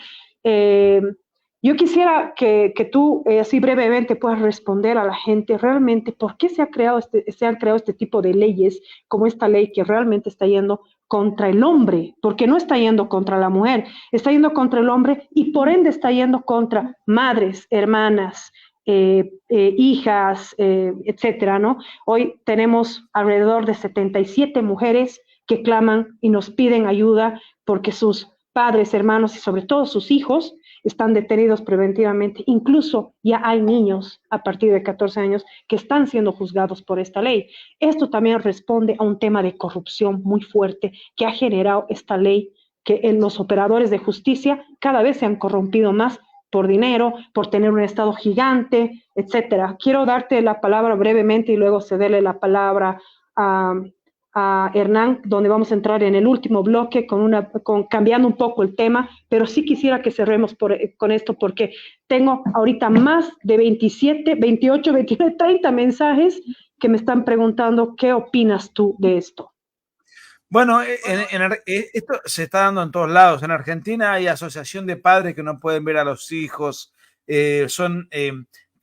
Yo quisiera que tú, así brevemente, puedas responder a la gente realmente por qué se han creado este tipo de leyes, como esta ley que realmente está yendo contra el hombre, porque no está yendo contra la mujer, está yendo contra el hombre y por ende está yendo contra madres, hermanas, hijas, etcétera, ¿no? Hoy tenemos alrededor de 77 mujeres que claman y nos piden ayuda porque sus padres, hermanos y sobre todo sus hijos están detenidos preventivamente. Incluso ya hay niños a partir de 14 años que están siendo juzgados por esta ley. Esto también responde a un tema de corrupción muy fuerte que ha generado esta ley, que los operadores de justicia cada vez se han corrompido más por dinero, por tener un Estado gigante, etcétera. Quiero darte la palabra brevemente y luego cederle la palabra a Hernán, donde vamos a entrar en el último bloque cambiando un poco el tema, pero sí quisiera que cerremos con esto porque tengo ahorita más de 27, 28, 29, 30 mensajes que me están preguntando qué opinas tú de esto. Bueno, esto se está dando en todos lados. En Argentina hay asociación de padres que no pueden ver a los hijos, te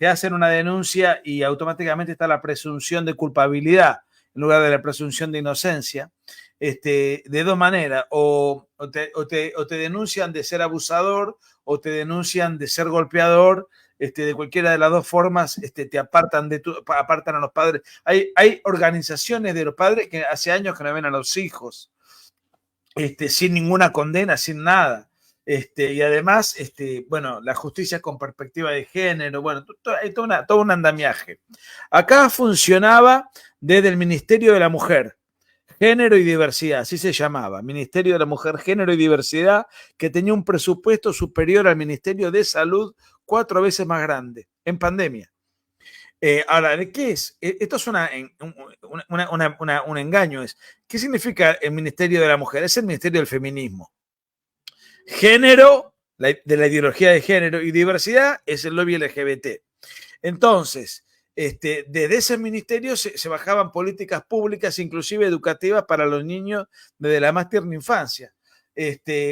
hacen una denuncia y automáticamente está la presunción de culpabilidad en lugar de la presunción de inocencia, de dos maneras, o te denuncian de ser abusador o te denuncian de ser golpeador, de cualquiera de las dos formas, te apartan a los padres. Hay organizaciones de los padres que hace años que no ven a los hijos, sin ninguna condena, sin nada. Y además, bueno, la justicia con perspectiva de género, bueno, hay todo un andamiaje. Acá funcionaba desde el Ministerio de la Mujer, Género y Diversidad, así se llamaba, Ministerio de la Mujer, Género y Diversidad, que tenía un presupuesto superior al Ministerio de Salud 4 veces más grande, en pandemia. Ahora, ¿de qué es? Esto es un engaño. ¿Qué significa el Ministerio de la Mujer? Es el Ministerio del Feminismo. Género, de la ideología de género, y diversidad es el lobby LGBT. Entonces, desde ese ministerio se bajaban políticas públicas, inclusive educativas, para los niños desde la más tierna infancia.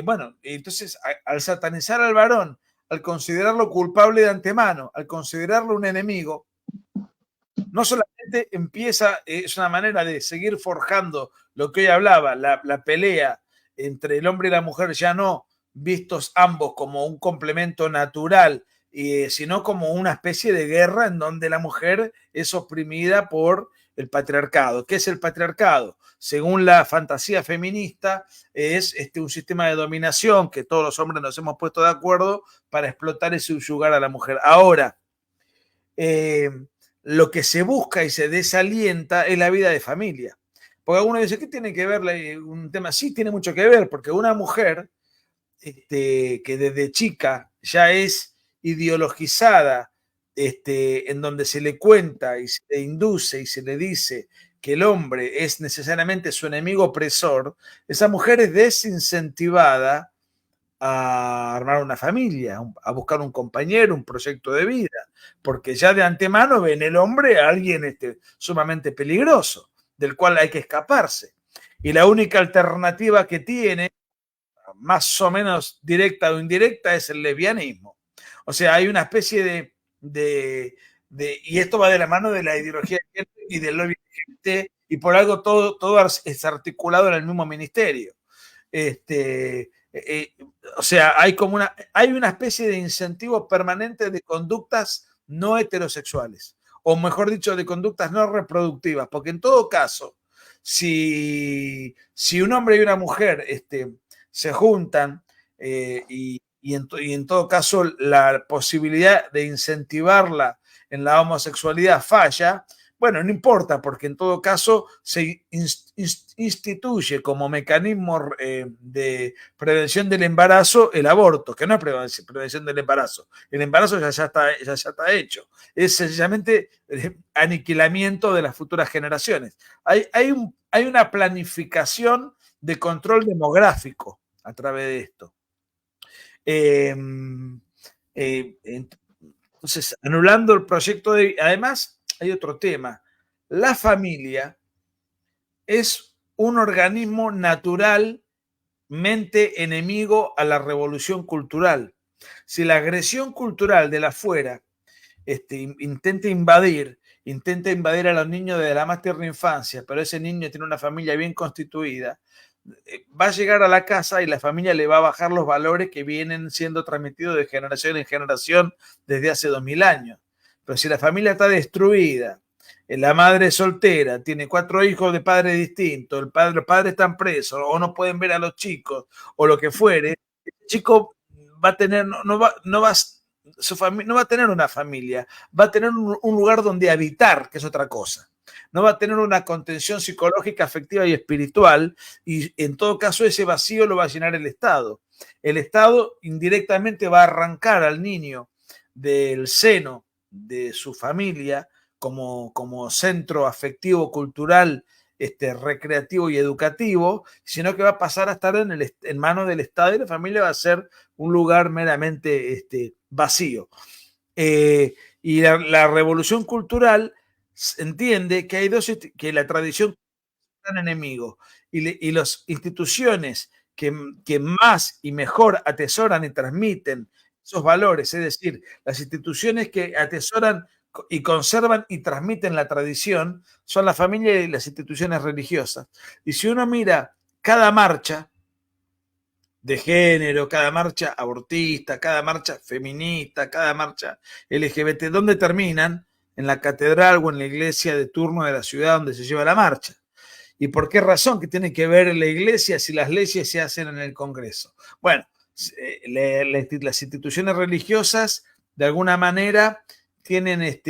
Bueno, entonces, al satanizar al varón, al considerarlo culpable de antemano, al considerarlo un enemigo, no solamente es una manera de seguir forjando lo que hoy hablaba, la pelea entre el hombre y la mujer, ya no vistos ambos como un complemento natural, sino como una especie de guerra en donde la mujer es oprimida por el patriarcado. ¿Qué es el patriarcado? Según la fantasía feminista, es un sistema de dominación que todos los hombres nos hemos puesto de acuerdo para explotar y subyugar a la mujer. Ahora, lo que se busca y se desalienta es la vida de familia. Porque alguno dice, ¿qué tiene que ver un tema? Sí, tiene mucho que ver, porque una mujer que desde chica ya es ideologizada, en donde se le cuenta y se le induce y se le dice que el hombre es necesariamente su enemigo opresor, esa mujer es desincentivada a armar una familia, a buscar un compañero, un proyecto de vida, porque ya de antemano ven el hombre a alguien sumamente peligroso, del cual hay que escaparse. Y la única alternativa que tiene, más o menos directa o indirecta, es el lesbianismo. O sea, hay una especie y esto va de la mano de la ideología de género y del lobby LGBT, y por algo todo es articulado en el mismo ministerio. O sea, hay una especie de incentivo permanente de conductas no heterosexuales, o mejor dicho, de conductas no reproductivas, porque en todo caso, si un hombre y una mujer se juntan, y en todo caso la posibilidad de incentivarla en la homosexualidad falla, bueno, no importa, porque en todo caso se instituye como mecanismo de prevención del embarazo el aborto, que no es prevención del embarazo. El embarazo ya está hecho. Es sencillamente aniquilamiento de las futuras generaciones. Hay una planificación de control demográfico a través de esto. Entonces, anulando el proyecto de... Además, hay otro tema. La familia es un organismo naturalmente enemigo a la revolución cultural. Si la agresión cultural de la afuera intenta invadir a los niños desde la más tierna infancia, pero ese niño tiene una familia bien constituida, va a llegar a la casa y la familia le va a bajar los valores que vienen siendo transmitidos de generación en generación desde hace 2000 años. Pero si la familia está destruida, la madre es soltera, tiene 4 hijos de padres distintos, los padres están presos o no pueden ver a los chicos o lo que fuere, el chico va a tener, no va a tener una familia, va a tener un lugar donde habitar, que es otra cosa. No va a tener una contención psicológica, afectiva y espiritual, y en todo caso ese vacío lo va a llenar el Estado. el Estado indirectamente va a arrancar al niño del seno de su familia como centro afectivo, cultural, recreativo y educativo, sino que va a pasar a estar en manos del Estado, y la familia va a ser un lugar meramente vacío. Y la revolución cultural entiende que hay que la tradición son enemigos, y las instituciones que más y mejor atesoran y transmiten esos valores, es decir, las instituciones que atesoran y conservan y transmiten la tradición, son la familia y las instituciones religiosas. Y si uno mira cada marcha de género, cada marcha abortista, cada marcha feminista, cada marcha LGBT, ¿dónde terminan? En la catedral o en la iglesia de turno de la ciudad donde se lleva la marcha. ¿Y por qué razón? ¿Qué tiene que ver la iglesia si las leyes se hacen en el Congreso? Bueno, las instituciones religiosas de alguna manera tienen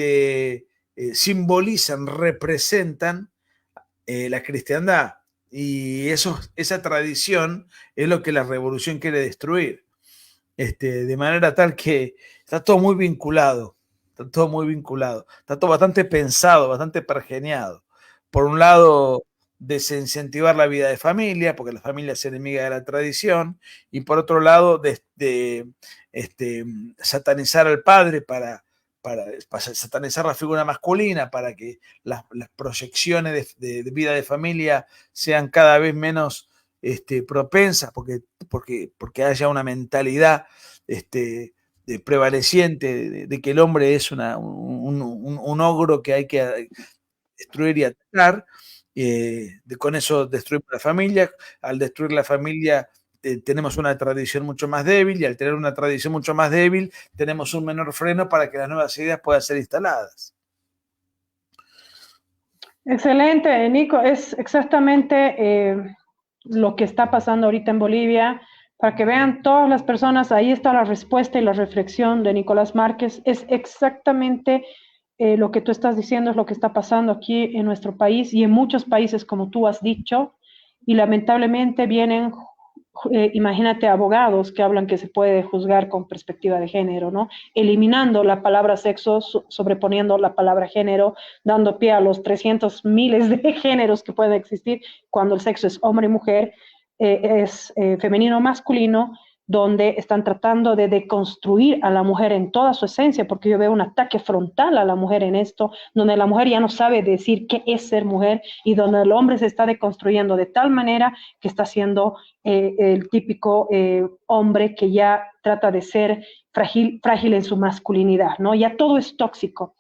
simbolizan, representan la cristiandad, y esa tradición es lo que la revolución quiere destruir, de manera tal que está todo muy vinculado, está todo bastante pensado, bastante pergeñado. Por un lado, desincentivar la vida de familia, porque la familia es enemiga de la tradición, y por otro lado, satanizar al padre para satanizar la figura masculina, para que las proyecciones de vida de familia sean cada vez menos propensas, porque haya una mentalidad prevaleciente de que el hombre es un ogro que hay que destruir y atacar. Con eso destruimos la familia. Al destruir la familia, tenemos una tradición mucho más débil, y al tener una tradición mucho más débil, tenemos un menor freno para que las nuevas ideas puedan ser instaladas. Excelente, Nico. Es exactamente lo que está pasando ahorita en Bolivia. Para que vean todas las personas, ahí está la respuesta y la reflexión de Nicolás Márquez. Es exactamente lo que tú estás diciendo, es lo que está pasando aquí en nuestro país y en muchos países, como tú has dicho, y lamentablemente vienen, imagínate, abogados que hablan que se puede juzgar con perspectiva de género, ¿no? Eliminando la palabra sexo, sobreponiendo la palabra género, dando pie a los 300 miles de géneros que pueden existir cuando el sexo es hombre y mujer, es femenino o masculino, donde están tratando de deconstruir a la mujer en toda su esencia, porque yo veo un ataque frontal a la mujer en esto, donde la mujer ya no sabe decir qué es ser mujer, y donde el hombre se está deconstruyendo de tal manera que está siendo el típico hombre que ya trata de ser frágil en su masculinidad, ¿no? Ya todo es tóxico.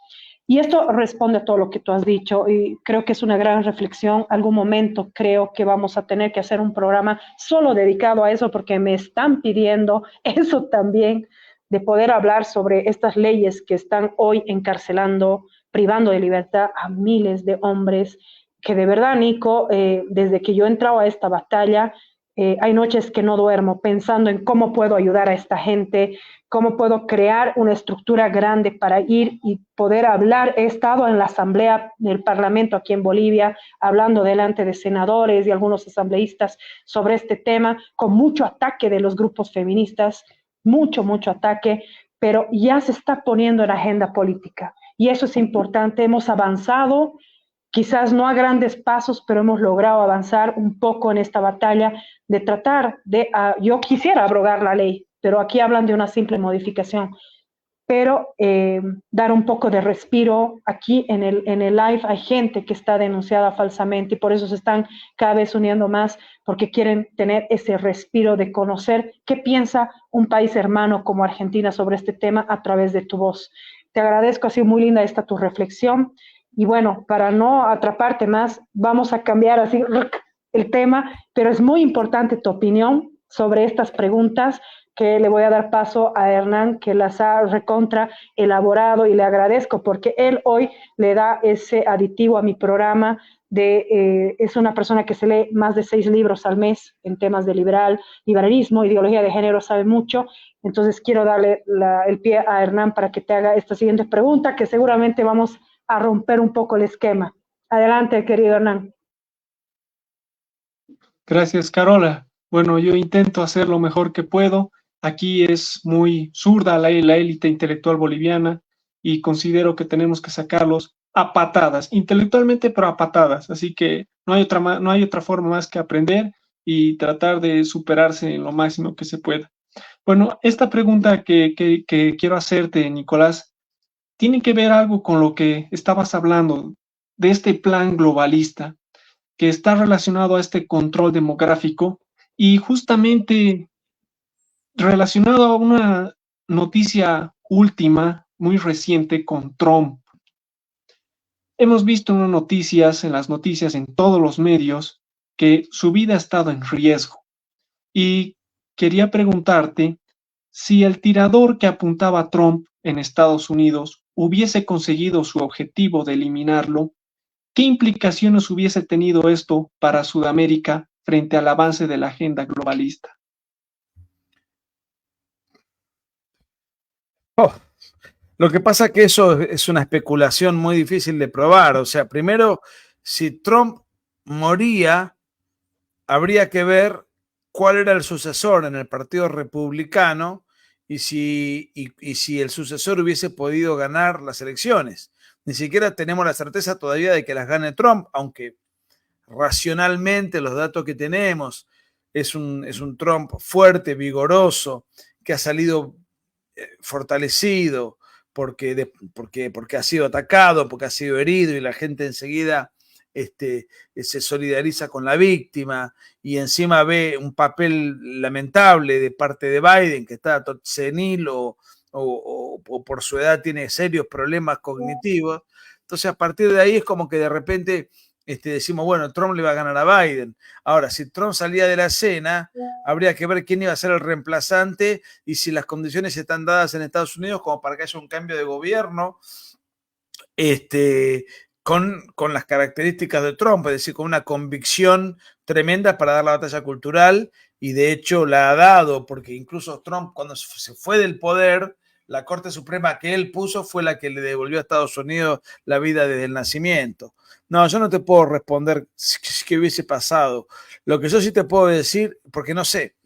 Y esto responde a todo lo que tú has dicho, y creo que es una gran reflexión. Algún momento creo que vamos a tener que hacer un programa solo dedicado a eso, porque me están pidiendo eso también, de poder hablar sobre estas leyes que están hoy encarcelando, privando de libertad a miles de hombres, que de verdad, Nico, desde que yo he entrado a esta batalla, hay noches que no duermo pensando en cómo puedo ayudar a esta gente, cómo puedo crear una estructura grande para ir y poder hablar. He estado en la asamblea del Parlamento aquí en Bolivia, hablando delante de senadores y algunos asambleístas sobre este tema, con mucho ataque de los grupos feministas, mucho ataque, pero ya se está poniendo en agenda política. Y eso es importante. Hemos avanzado, quizás no a grandes pasos, pero hemos logrado avanzar un poco en esta batalla de tratar de, yo quisiera abrogar la ley, pero aquí hablan de una simple modificación, pero dar un poco de respiro. Aquí en el live hay gente que está denunciada falsamente, y por eso se están cada vez uniendo más, porque quieren tener ese respiro de conocer qué piensa un país hermano como Argentina sobre este tema a través de tu voz. Te agradezco, ha sido muy linda esta tu reflexión. Y bueno, para no atraparte más, vamos a cambiar así el tema, pero es muy importante tu opinión sobre estas preguntas, que le voy a dar paso a Hernán, que las ha recontra elaborado, y le agradezco porque él hoy le da ese aditivo a mi programa. Es una persona que se lee más de 6 libros al mes en temas de liberalismo, ideología de género, sabe mucho. Entonces quiero darle el pie a Hernán para que te haga esta siguiente pregunta, que seguramente vamos a romper un poco el esquema. Adelante, querido Hernán. Gracias, Carola. Bueno, yo intento hacer lo mejor que puedo. Aquí es muy zurda la élite intelectual boliviana y considero que tenemos que sacarlos a patadas, intelectualmente, pero a patadas. Así que no hay otra forma más que aprender y tratar de superarse en lo máximo que se pueda. Bueno, esta pregunta que quiero hacerte, Nicolás, tiene que ver algo con lo que estabas hablando de este plan globalista que está relacionado a este control demográfico y justamente relacionado a una noticia última, muy reciente, con Trump. Hemos visto en las noticias, en todos los medios, que su vida ha estado en riesgo. Y quería preguntarte si el tirador que apuntaba a Trump en Estados Unidos hubiese conseguido su objetivo de eliminarlo, ¿qué implicaciones hubiese tenido esto para Sudamérica frente al avance de la agenda globalista? Oh, lo que pasa es que eso es una especulación muy difícil de probar. O sea, primero, si Trump moría, habría que ver cuál era el sucesor en el Partido Republicano y si el sucesor hubiese podido ganar las elecciones. Ni siquiera tenemos la certeza todavía de que las gane Trump, aunque racionalmente los datos que tenemos es un Trump fuerte, vigoroso, que ha salido fortalecido porque ha sido atacado, porque ha sido herido y la gente enseguida se solidariza con la víctima y encima ve un papel lamentable de parte de Biden, que está senil o por su edad tiene serios problemas cognitivos. Entonces, a partir de ahí es como que de repente decimos, bueno, Trump le va a ganar a Biden. Ahora, si Trump salía de la escena, habría que ver quién iba a ser el reemplazante y si las condiciones están dadas en Estados Unidos como para que haya un cambio de gobierno con las características de Trump, es decir, con una convicción tremenda para dar la batalla cultural, y de hecho la ha dado, porque incluso Trump, cuando se fue del poder, la Corte Suprema que él puso fue la que le devolvió a Estados Unidos la vida desde el nacimiento. No, yo no te puedo responder qué hubiese pasado. Lo que yo sí te puedo decir, porque no sé,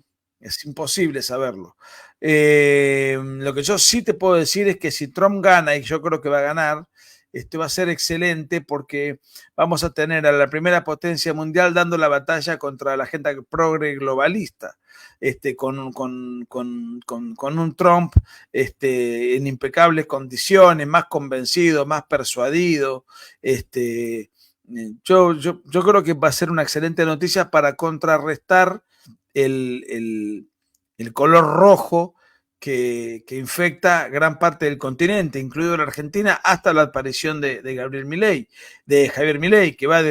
es imposible saberlo. Lo que yo sí te puedo decir es que si Trump gana, y yo creo que va a ganar, va a ser excelente porque vamos a tener a la primera potencia mundial dando la batalla contra la agenda progre globalista, con un Trump en impecables condiciones, más convencido, más persuadido. Yo creo que va a ser una excelente noticia para contrarrestar el color rojo que infecta gran parte del continente, incluido la Argentina, hasta la aparición de Javier Milei, que iba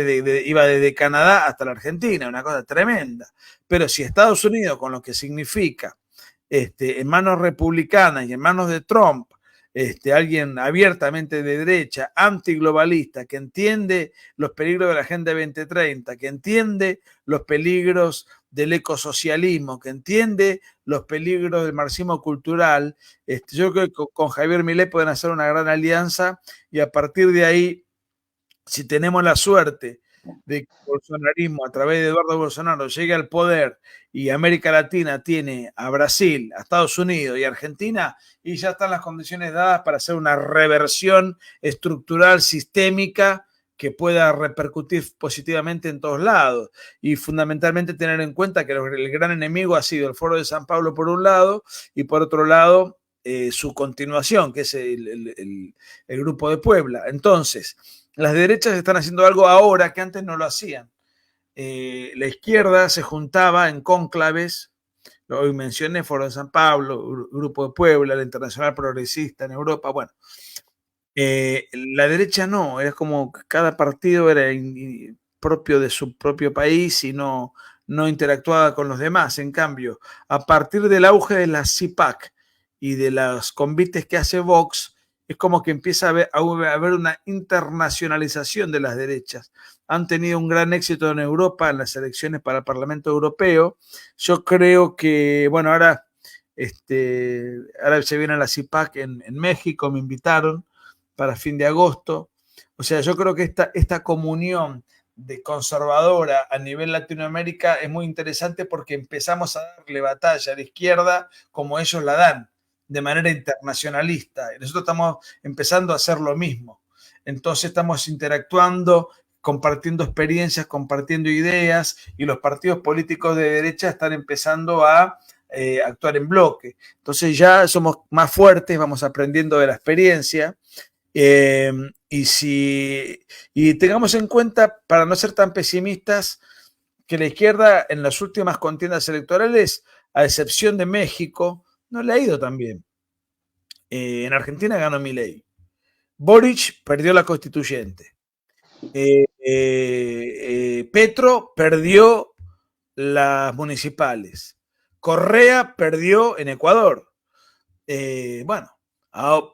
desde Canadá hasta la Argentina, una cosa tremenda. Pero si Estados Unidos, con lo que significa, en manos republicanas y en manos de Trump, alguien abiertamente de derecha, antiglobalista, que entiende los peligros de la Agenda 2030, que entiende los peligros del ecosocialismo, que entiende los peligros del marxismo cultural, yo creo que con Javier Milei pueden hacer una gran alianza y a partir de ahí, si tenemos la suerte de que el bolsonarismo a través de Eduardo Bolsonaro llegue al poder y América Latina tiene a Brasil, a Estados Unidos y a Argentina, y ya están las condiciones dadas para hacer una reversión estructural sistémica que pueda repercutir positivamente en todos lados y fundamentalmente tener en cuenta que el gran enemigo ha sido el Foro de San Pablo por un lado y por otro lado su continuación, que es el Grupo de Puebla. Entonces, las derechas están haciendo algo ahora que antes no lo hacían. La izquierda se juntaba en cónclaves, hoy mencioné Foro de San Pablo, Grupo de Puebla, la Internacional Progresista en Europa, bueno. La derecha no, era como que cada partido era propio de su propio país y no interactuaba con los demás. En cambio, a partir del auge de la CIPAC y de los convites que hace Vox, es como que empieza a haber una internacionalización de las derechas. Han tenido un gran éxito en Europa en las elecciones para el Parlamento Europeo. Yo creo que, bueno, ahora se viene la CIPAC en México, me invitaron para fin de agosto. O sea, yo creo que esta comunión de conservadora a nivel Latinoamérica es muy interesante porque empezamos a darle batalla a la izquierda como ellos la dan, de manera internacionalista. Y nosotros estamos empezando a hacer lo mismo. Entonces estamos interactuando, compartiendo experiencias, compartiendo ideas, y los partidos políticos de derecha están empezando a actuar en bloque. Entonces ya somos más fuertes, vamos aprendiendo de la experiencia. Y tengamos en cuenta, para no ser tan pesimistas, que la izquierda en las últimas contiendas electorales, a excepción de México, no le ha ido tan bien. En Argentina ganó Milei. Boric perdió la constituyente. Petro perdió las municipales. Correa perdió en Ecuador. Bueno,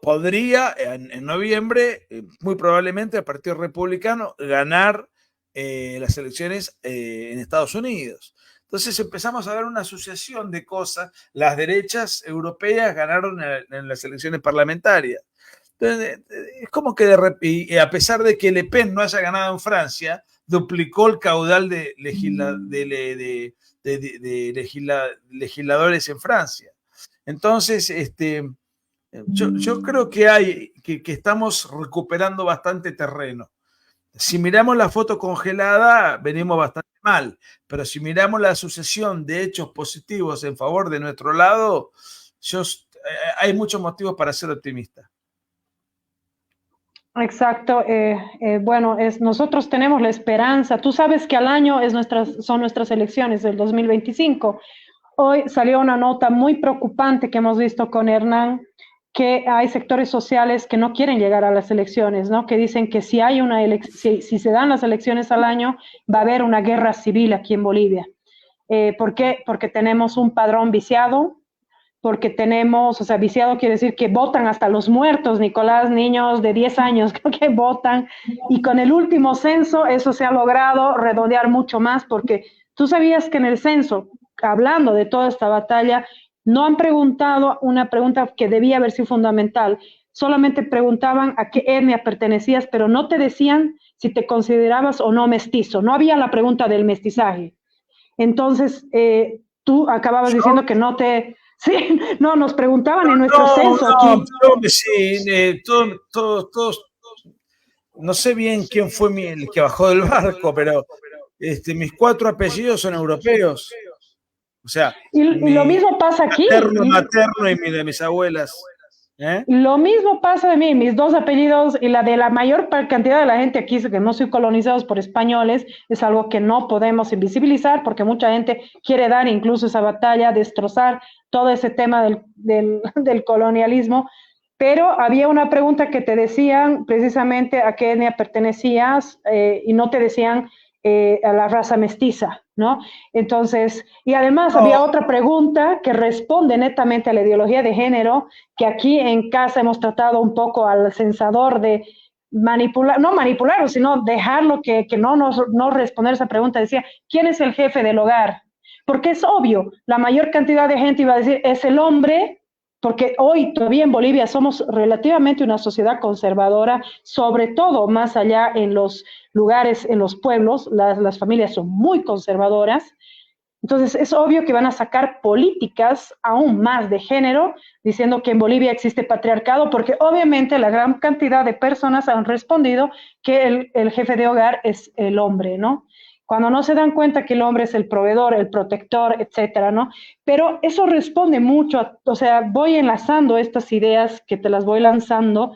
podría en noviembre, muy probablemente, el Partido Republicano ganar las elecciones en Estados Unidos. Entonces empezamos a ver una asociación de cosas. Las derechas europeas ganaron en las elecciones parlamentarias. Entonces, es como que a pesar de que Le Pen no haya ganado en Francia, duplicó el caudal de legisladores en Francia. Entonces, yo creo que estamos recuperando bastante terreno. Si miramos la foto congelada, venimos bastante mal, pero si miramos la sucesión de hechos positivos en favor de nuestro lado, hay muchos motivos para ser optimista. Exacto. Bueno, nosotros tenemos la esperanza. Tú sabes que al año son nuestras elecciones del 2025. Hoy salió una nota muy preocupante que hemos visto con Hernán, que hay sectores sociales que no quieren llegar a las elecciones, ¿no? Que dicen que si se dan las elecciones al año, va a haber una guerra civil aquí en Bolivia. ¿Por qué? Porque tenemos un padrón viciado, porque viciado quiere decir que votan hasta los muertos, Nicolás, niños de 10 años que votan, y con el último censo eso se ha logrado redondear mucho más, porque tú sabías que en el censo, hablando de toda esta batalla, no han preguntado una pregunta que debía haber sido fundamental, solamente preguntaban a qué etnia pertenecías, pero no te decían si te considerabas o no mestizo, no había la pregunta del mestizaje. Entonces, tú acababas diciendo que no te... Sí, no, nos preguntaban en nuestro censo aquí. Sí, todos, no sé bien quién fue el que bajó del barco, pero mis 4 apellidos son europeos. O sea, y lo mismo pasa aquí. Materno y de mis abuelas. Lo mismo pasa de mí, mis 2 apellidos y la de la mayor cantidad de la gente aquí, que no soy colonizados por españoles, es algo que no podemos invisibilizar porque mucha gente quiere dar incluso esa batalla, destrozar todo ese tema del colonialismo. Pero había una pregunta que te decían precisamente a qué etnia pertenecías y no te decían a la raza mestiza, ¿no? Entonces, y además había otra pregunta que responde netamente a la ideología de género, que aquí en casa hemos tratado un poco al censador de manipularlo, sino dejarlo que no responder esa pregunta. Decía, ¿quién es el jefe del hogar? Porque es obvio, la mayor cantidad de gente iba a decir, es el hombre, porque hoy todavía en Bolivia somos relativamente una sociedad conservadora, sobre todo más allá en los lugares, en los pueblos, las familias son muy conservadoras. Entonces es obvio que van a sacar políticas aún más de género, diciendo que en Bolivia existe patriarcado, porque obviamente la gran cantidad de personas han respondido que el jefe de hogar es el hombre, ¿no? Cuando no se dan cuenta que el hombre es el proveedor, el protector, etcétera, ¿no? Pero eso responde mucho, o sea, voy enlazando estas ideas que te las voy lanzando,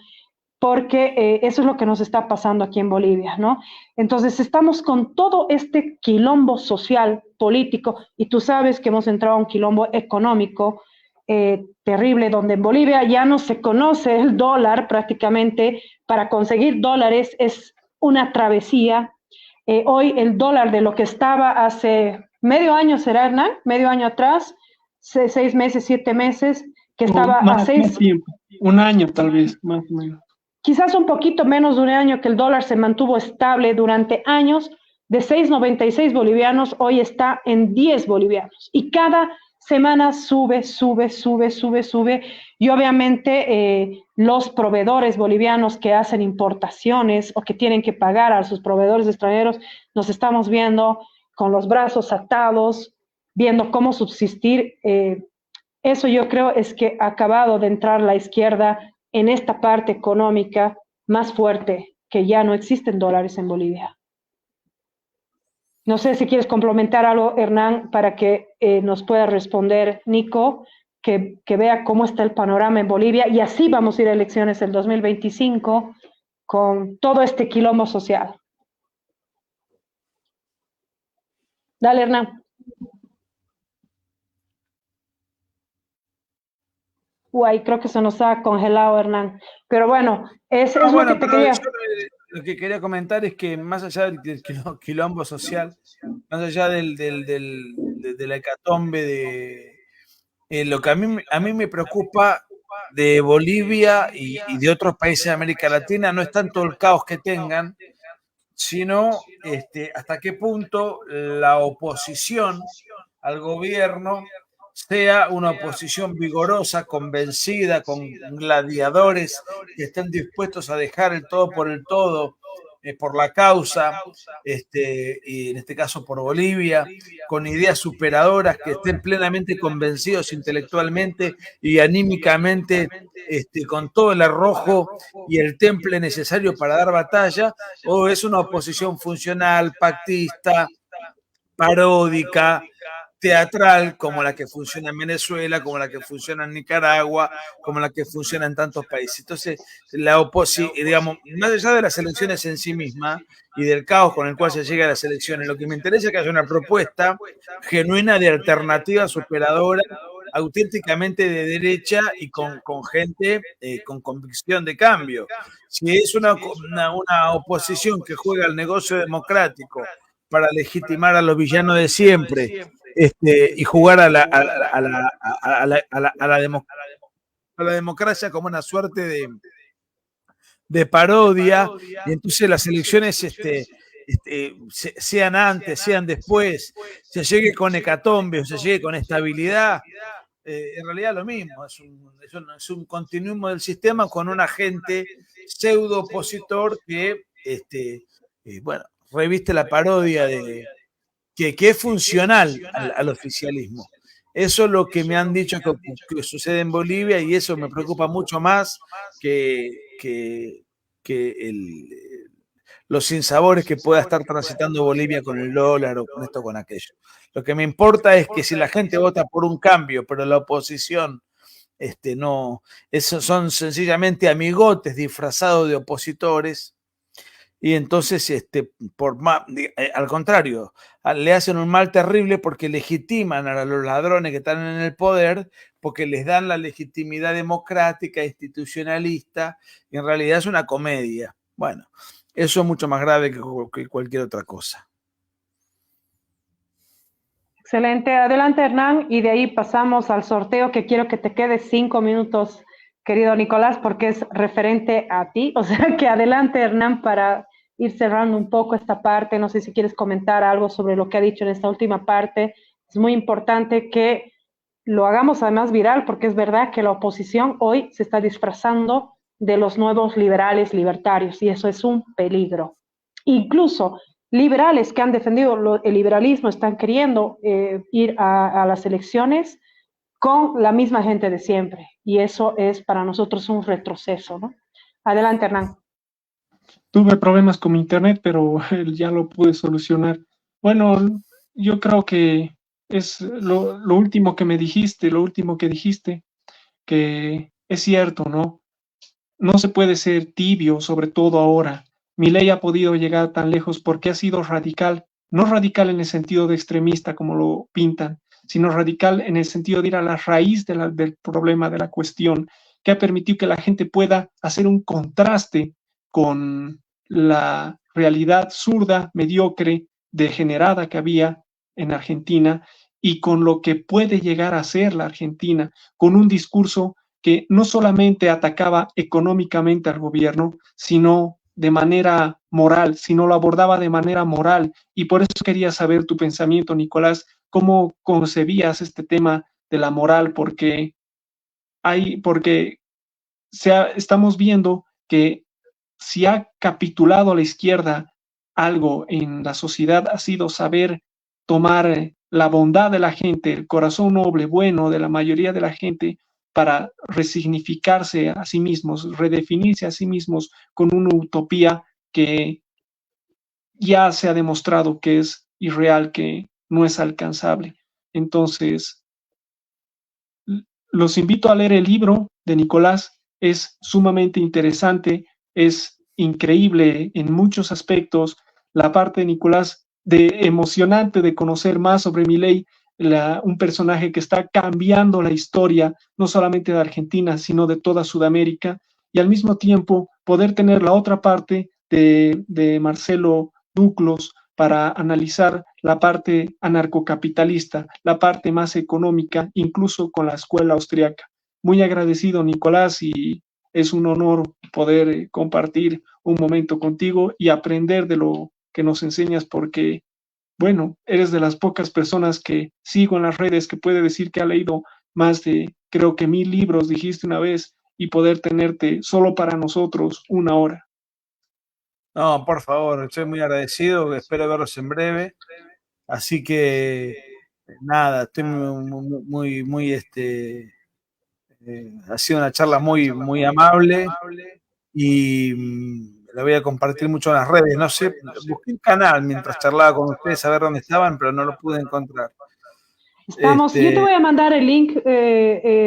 porque eso es lo que nos está pasando aquí en Bolivia, ¿no? Entonces estamos con todo este quilombo social, político, y tú sabes que hemos entrado a un quilombo económico terrible, donde en Bolivia ya no se conoce el dólar prácticamente. Para conseguir dólares es una travesía. Hoy el dólar de lo que estaba hace medio año, ¿será, Hernán? Medio año atrás, 6 meses, 7 meses, que estaba más, a 6... Más tiempo, un año tal vez, más o menos. Quizás un poquito menos de un año, que el dólar se mantuvo estable durante años, de 6.96 bolivianos, hoy está en 10 bolivianos. Y cada semana sube, y obviamente los proveedores bolivianos que hacen importaciones o que tienen que pagar a sus proveedores extranjeros nos estamos viendo con los brazos atados, viendo cómo subsistir. Eso yo creo es que ha acabado de entrar la izquierda en esta parte económica más fuerte, que ya no existen dólares en Bolivia. No sé si quieres complementar algo, Hernán, para que nos pueda responder Nico, que vea cómo está el panorama en Bolivia, y así vamos a ir a elecciones el 2025 con todo este quilombo social. Dale, Hernán. Uy, creo que se nos ha congelado, Hernán. Pero bueno, es lo que te quería... Lo que quería comentar es que más allá del quilombo social, más allá de la hecatombe, lo que a mí me preocupa de Bolivia y de otros países de América Latina no es tanto el caos que tengan, sino hasta qué punto la oposición al gobierno sea una oposición vigorosa, convencida, con gladiadores que estén dispuestos a dejar el todo por el todo, por la causa, y en este caso por Bolivia, con ideas superadoras, que estén plenamente convencidos intelectualmente y anímicamente, con todo el arrojo y el temple necesario para dar batalla, o es una oposición funcional, pactista, paródica, teatral, como la que funciona en Venezuela, como la que funciona en Nicaragua, como la que funciona en tantos países. Entonces, la oposición, digamos, más allá de las elecciones en sí mismas y del caos con el cual se llega a las elecciones, lo que me interesa es que haya una propuesta genuina de alternativa superadora, auténticamente de derecha y con gente con convicción de cambio. Si es una oposición que juega al negocio democrático para legitimar a los villanos de siempre, y jugar a la democracia como una suerte de parodia, y entonces las elecciones sean antes, sean después, se llegue con hecatombe o se llegue con estabilidad, en realidad lo mismo, es un continuismo del sistema con un agente pseudo opositor que, bueno, reviste la parodia que es funcional al oficialismo. Eso es lo que me han dicho que sucede en Bolivia, y eso me preocupa mucho más que los sinsabores que pueda estar transitando Bolivia con el dólar o con esto o con aquello. Lo que me importa es que si la gente vota por un cambio, pero la oposición no, esos son sencillamente amigotes disfrazados de opositores, y entonces, al contrario, le hacen un mal terrible porque legitiman a los ladrones que están en el poder, porque les dan la legitimidad democrática, institucionalista, y en realidad es una comedia. Bueno, eso es mucho más grave que cualquier otra cosa. Excelente. Adelante, Hernán, y de ahí pasamos al sorteo, que quiero que te quedes 5 minutos, querido Nicolás, porque es referente a ti. O sea que adelante, Hernán, para ir cerrando un poco esta parte. No sé si quieres comentar algo sobre lo que ha dicho en esta última parte. Es muy importante que lo hagamos además viral, porque es verdad que la oposición hoy se está disfrazando de los nuevos liberales libertarios, y eso es un peligro. Incluso liberales que han defendido el liberalismo están queriendo ir a las elecciones con la misma gente de siempre, y eso es para nosotros un retroceso, ¿no? Adelante, Hernán. Tuve problemas con mi internet, pero ya lo pude solucionar. Bueno, yo creo que es lo último que me dijiste, lo último que dijiste, que es cierto, ¿no? No se puede ser tibio, sobre todo ahora. Milei ha podido llegar tan lejos porque ha sido radical, no radical en el sentido de extremista como lo pintan, sino radical en el sentido de ir a la raíz del problema, de la cuestión, que ha permitido que la gente pueda hacer un contraste con la realidad zurda, mediocre, degenerada que había en Argentina, y con lo que puede llegar a ser la Argentina, con un discurso que no solamente atacaba económicamente al gobierno, sino de manera moral, sino lo abordaba de manera moral. Y por eso quería saber tu pensamiento, Nicolás, cómo concebías este tema de la moral, porque estamos viendo que si ha capitulado la izquierda algo en la sociedad ha sido saber tomar la bondad de la gente, el corazón noble, bueno de la mayoría de la gente para resignificarse a sí mismos, redefinirse a sí mismos con una utopía que ya se ha demostrado que es irreal, que no es alcanzable. Entonces, los invito a leer el libro de Nicolás, es sumamente interesante, es increíble en muchos aspectos. La parte de Nicolás de emocionante de conocer más sobre Milei, un personaje que está cambiando la historia, no solamente de Argentina, sino de toda Sudamérica, y al mismo tiempo poder tener la otra parte de Marcelo Duclos para analizar la parte anarcocapitalista, la parte más económica, incluso con la escuela austriaca. Muy agradecido, Nicolás, y es un honor poder compartir un momento contigo y aprender de lo que nos enseñas porque, bueno, eres de las pocas personas que sigo en las redes que puede decir que ha leído más de, creo que 1000 libros, dijiste una vez, y poder tenerte solo para nosotros 1 hora. No, por favor, estoy muy agradecido, espero verlos en breve. Así que, nada, estoy ha sido una charla muy amable y la voy a compartir mucho en las redes. No sé, busqué un canal mientras charlaba con ustedes a ver dónde estaban, pero no lo pude encontrar. Yo te voy a mandar el link,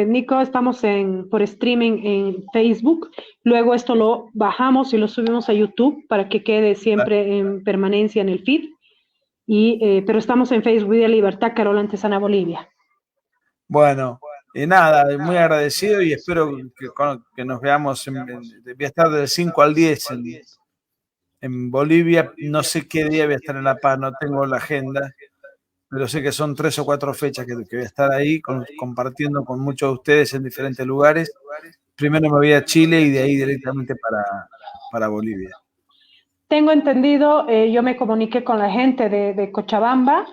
Nico, estamos por streaming en Facebook, luego esto lo bajamos y lo subimos a YouTube para que quede siempre en permanencia en el feed, pero estamos en Facebook de Libertad Carola Antesana Bolivia. Bueno, nada, muy agradecido y espero que nos veamos, voy a estar del 5 al 10 en Bolivia, no sé qué día voy a estar en La Paz, no tengo la agenda, pero sé que son 3 o 4 fechas que voy a estar ahí compartiendo con muchos de ustedes en diferentes lugares. Primero me voy a Chile y de ahí directamente para Bolivia. Tengo entendido, yo me comuniqué con la gente de Cochabamba,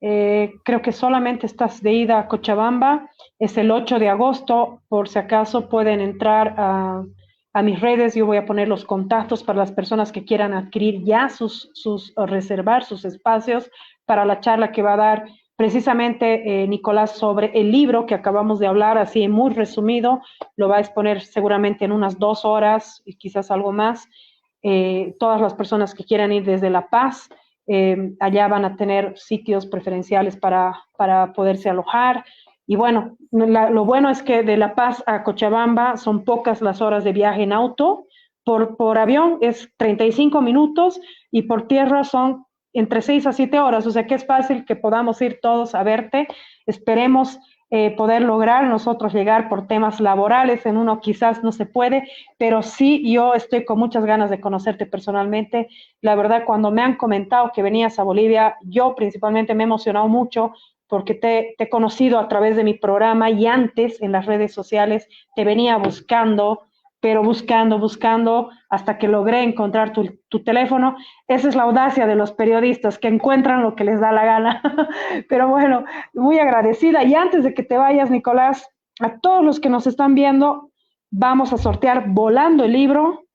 creo que solamente estás de ida a Cochabamba, es el 8 de agosto, por si acaso pueden entrar a mis redes, yo voy a poner los contactos para las personas que quieran adquirir ya reservar sus espacios para la charla que va a dar precisamente Nicolás sobre el libro que acabamos de hablar, así muy resumido, lo va a exponer seguramente en unas 2 horas y quizás algo más. Todas las personas que quieran ir desde La Paz, allá van a tener sitios preferenciales para poderse alojar. Y bueno, lo bueno es que de La Paz a Cochabamba son pocas las horas de viaje en auto, por avión es 35 minutos y por tierra son entre 6 a 7 horas, o sea que es fácil que podamos ir todos a verte. Esperemos poder lograr nosotros llegar por temas laborales, en uno quizás no se puede, pero sí yo estoy con muchas ganas de conocerte personalmente. La verdad, cuando me han comentado que venías a Bolivia, yo principalmente me he emocionado mucho porque te he conocido a través de mi programa y antes en las redes sociales te venía buscando, pero buscando, hasta que logré encontrar tu teléfono. Esa es la audacia de los periodistas, que encuentran lo que les da la gana. Pero bueno, muy agradecida. Y antes de que te vayas, Nicolás, a todos los que nos están viendo, vamos a sortear Volando el Libro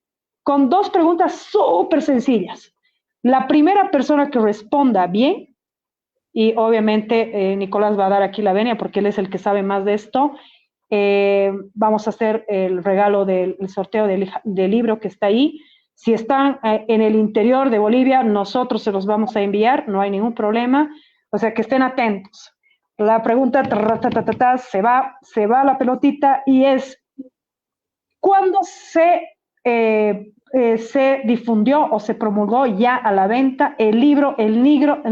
con 2 preguntas súper sencillas. La primera persona que responda bien, y obviamente Nicolás va a dar aquí la venia porque él es el que sabe más de esto, vamos a hacer el regalo del sorteo del libro que está ahí. Si están en el interior de Bolivia, nosotros se los vamos a enviar, no hay ningún problema, o sea que estén atentos. La pregunta, se va la pelotita y es, ¿cuándo se difundió o se promulgó ya a la venta el libro negro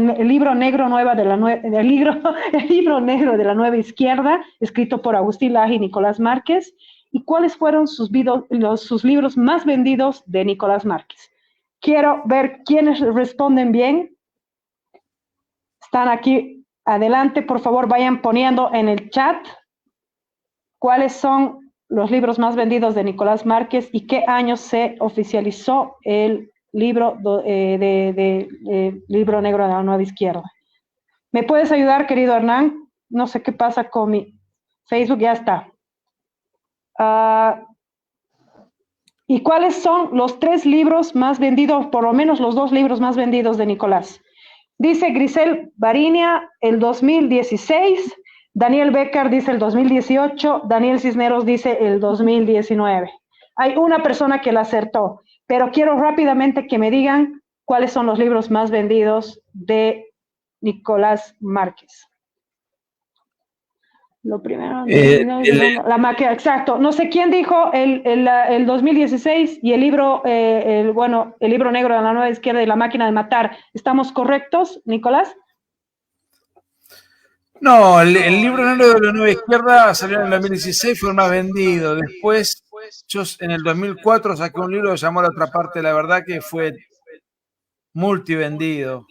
de la Nueva Izquierda, escrito por Agustín Laje y Nicolás Márquez? ¿Y cuáles fueron sus libros más vendidos de Nicolás Márquez? Quiero ver quiénes responden bien. Están aquí adelante, por favor, vayan poniendo en el chat cuáles son los libros más vendidos de Nicolás Márquez y qué año se oficializó el libro Libro Negro de la Nueva Izquierda. ¿Me puedes ayudar, querido Hernán? No sé qué pasa con mi Facebook, ya está. ¿Y cuáles son los 3 libros más vendidos, por lo menos los 2 libros más vendidos de Nicolás? Dice Grisel Barinia el 2016, Daniel Becker dice el 2018, Daniel Cisneros dice el 2019. Hay una persona que la acertó, pero quiero rápidamente que me digan cuáles son los libros más vendidos de Nicolás Márquez. Lo primero, la máquina, exacto. No sé quién dijo el 2016 y el libro, el libro negro de la nueva izquierda y la máquina de matar. ¿Estamos correctos, Nicolás? No, el libro negro de la nueva izquierda salió en el 2016, fue el más vendido. Después, yo en el 2004 saqué un libro que se llamó La otra parte de la verdad, que fue multivendido.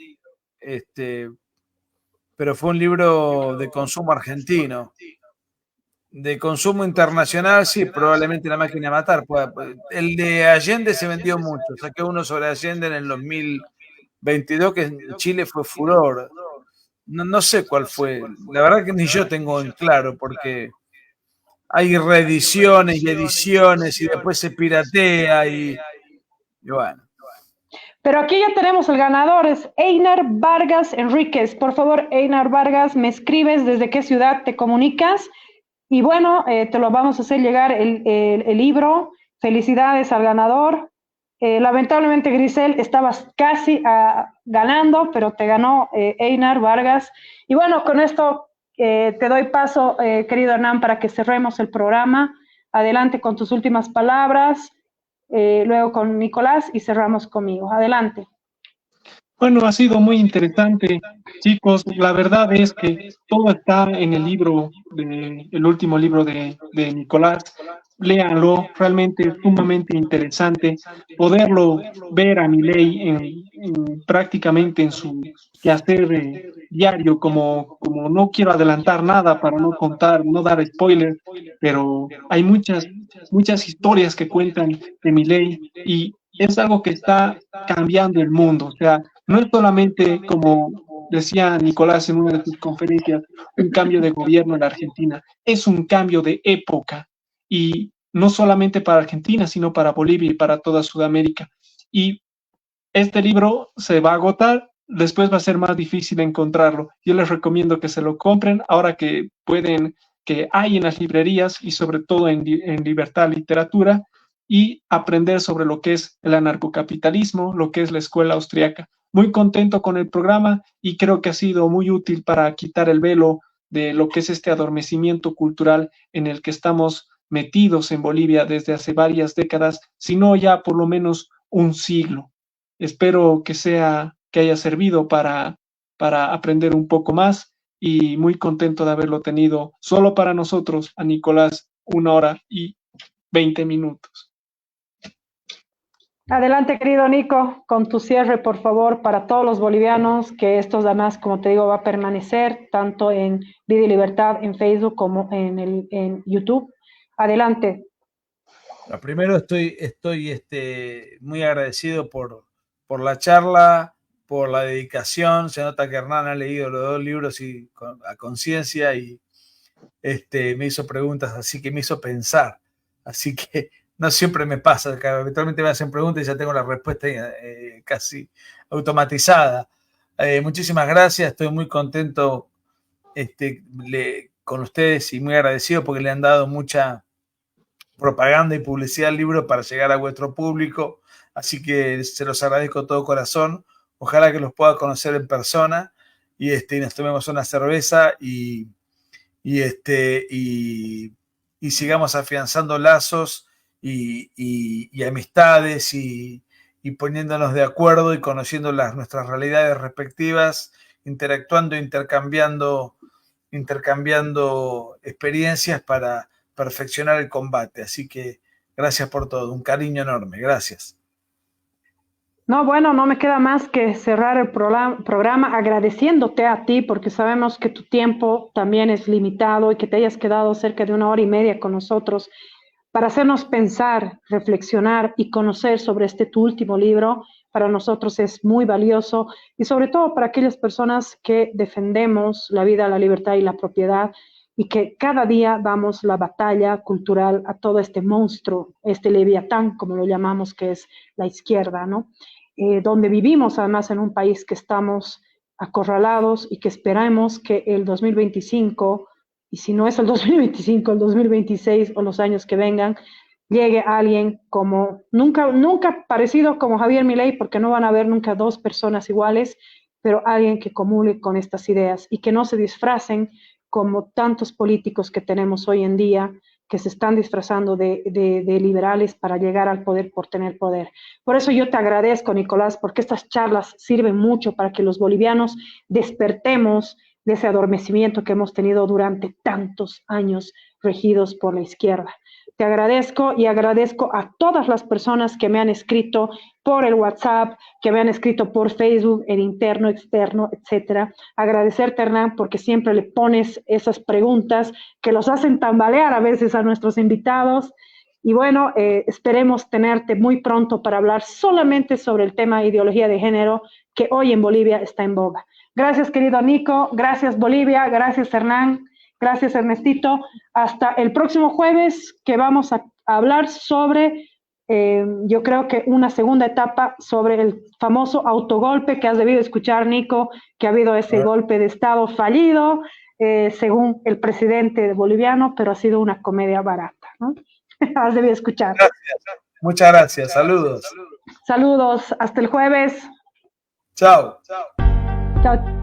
Pero fue un libro de consumo argentino. De consumo internacional, sí, probablemente La máquina de matar. El de Allende se vendió mucho. Saqué uno sobre Allende en el 2022, que en Chile fue furor. No sé cuál fue. La verdad que ni yo tengo en claro, porque hay reediciones y ediciones y después se piratea y bueno. Pero aquí ya tenemos el ganador, es Einar Vargas Enríquez. Por favor, Einar Vargas, me escribes desde qué ciudad te comunicas. Y bueno, te lo vamos a hacer llegar el libro. Felicidades al ganador. Lamentablemente, Grisel, estabas casi ganando, pero te ganó Einar Vargas. Y bueno, con esto te doy paso, querido Hernán, para que cerremos el programa. Adelante con tus últimas palabras. Luego con Nicolás y cerramos conmigo. Adelante. Bueno, ha sido muy interesante, chicos. La verdad es que todo está en el libro, el último libro de Nicolás. Léanlo, realmente es sumamente interesante poderlo ver a Milei prácticamente en su quehacer diario, como no quiero adelantar nada para no contar, no dar spoilers, pero hay muchas historias que cuentan de Milei y es algo que está cambiando el mundo. O sea, no es solamente, como decía Nicolás en una de sus conferencias, un cambio de gobierno en la Argentina, es un cambio de época, y no solamente para Argentina, sino para Bolivia y para toda Sudamérica. Y este libro se va a agotar, después va a ser más difícil encontrarlo. Yo les recomiendo que se lo compren ahora que pueden, que hay en las librerías y sobre todo en Libertad Literatura, y aprender sobre lo que es el anarcocapitalismo, lo que es la escuela austriaca. Muy contento con el programa y creo que ha sido muy útil para quitar el velo de lo que es este adormecimiento cultural en el que estamos metidos en Bolivia desde hace varias décadas, si no ya por lo menos un siglo. Espero que haya servido para aprender un poco más, y muy contento de haberlo tenido solo para nosotros, a Nicolás, 1 hora y 20 minutos. Adelante, querido Nico, con tu cierre, por favor, para todos los bolivianos, que esto además, como te digo, va a permanecer tanto en Vida y Libertad, en Facebook, como en YouTube. Adelante. Primero estoy muy agradecido por la charla, por la dedicación. Se nota que Hernán ha leído los 2 libros y a conciencia, y me hizo preguntas, así que me hizo pensar. Así que no siempre me pasa, que habitualmente me hacen preguntas y ya tengo la respuesta casi automatizada. Muchísimas gracias, estoy muy contento con ustedes y muy agradecido porque le han dado mucha propaganda y publicidad al libro para llegar a vuestro público, así que se los agradezco de todo corazón. Ojalá que los pueda conocer en persona y nos tomemos una cerveza y sigamos afianzando lazos y amistades y poniéndonos de acuerdo y conociendo nuestras realidades respectivas, interactuando, intercambiando experiencias para perfeccionar el combate. Así que gracias por todo, un cariño enorme, gracias. No, bueno, no me queda más que cerrar el programa agradeciéndote a ti, porque sabemos que tu tiempo también es limitado y que te hayas quedado cerca de 1 hora y media con nosotros para hacernos pensar, reflexionar y conocer sobre tu último libro. Para nosotros es muy valioso, y sobre todo para aquellas personas que defendemos la vida, la libertad y la propiedad. y que cada día damos la batalla cultural a todo este monstruo, este leviatán, como lo llamamos, que es la izquierda, ¿no? Donde vivimos además en un país que estamos acorralados y que esperamos que el 2025, y si no es el 2025, el 2026 o los años que vengan, llegue alguien como, nunca parecido como Javier Milei, porque no van a haber nunca dos personas iguales, pero alguien que comulgue con estas ideas y que no se disfracen como tantos políticos que tenemos hoy en día, que se están disfrazando de liberales para llegar al poder por tener poder. Por eso yo te agradezco, Nicolás, porque estas charlas sirven mucho para que los bolivianos despertemos de ese adormecimiento que hemos tenido durante tantos años regidos por la izquierda. Te agradezco y agradezco a todas las personas que me han escrito por el WhatsApp, que me han escrito por Facebook, en interno, externo, etcétera. Agradecerte, Hernán, porque siempre le pones esas preguntas que los hacen tambalear a veces a nuestros invitados. Y bueno, esperemos tenerte muy pronto para hablar solamente sobre el tema de ideología de género que hoy en Bolivia está en boga. Gracias, querido Nico. Gracias, Bolivia. Gracias, Hernán. Gracias, Ernestito. Hasta el próximo jueves, que vamos a hablar sobre, yo creo que una segunda etapa sobre el famoso autogolpe que has debido escuchar, Nico, que ha habido ese golpe de Estado fallido, según el presidente boliviano, pero ha sido una comedia barata, ¿no? Has debido escuchar. Gracias. Muchas gracias. Saludos. Saludos. Hasta el jueves. Chao. Chao.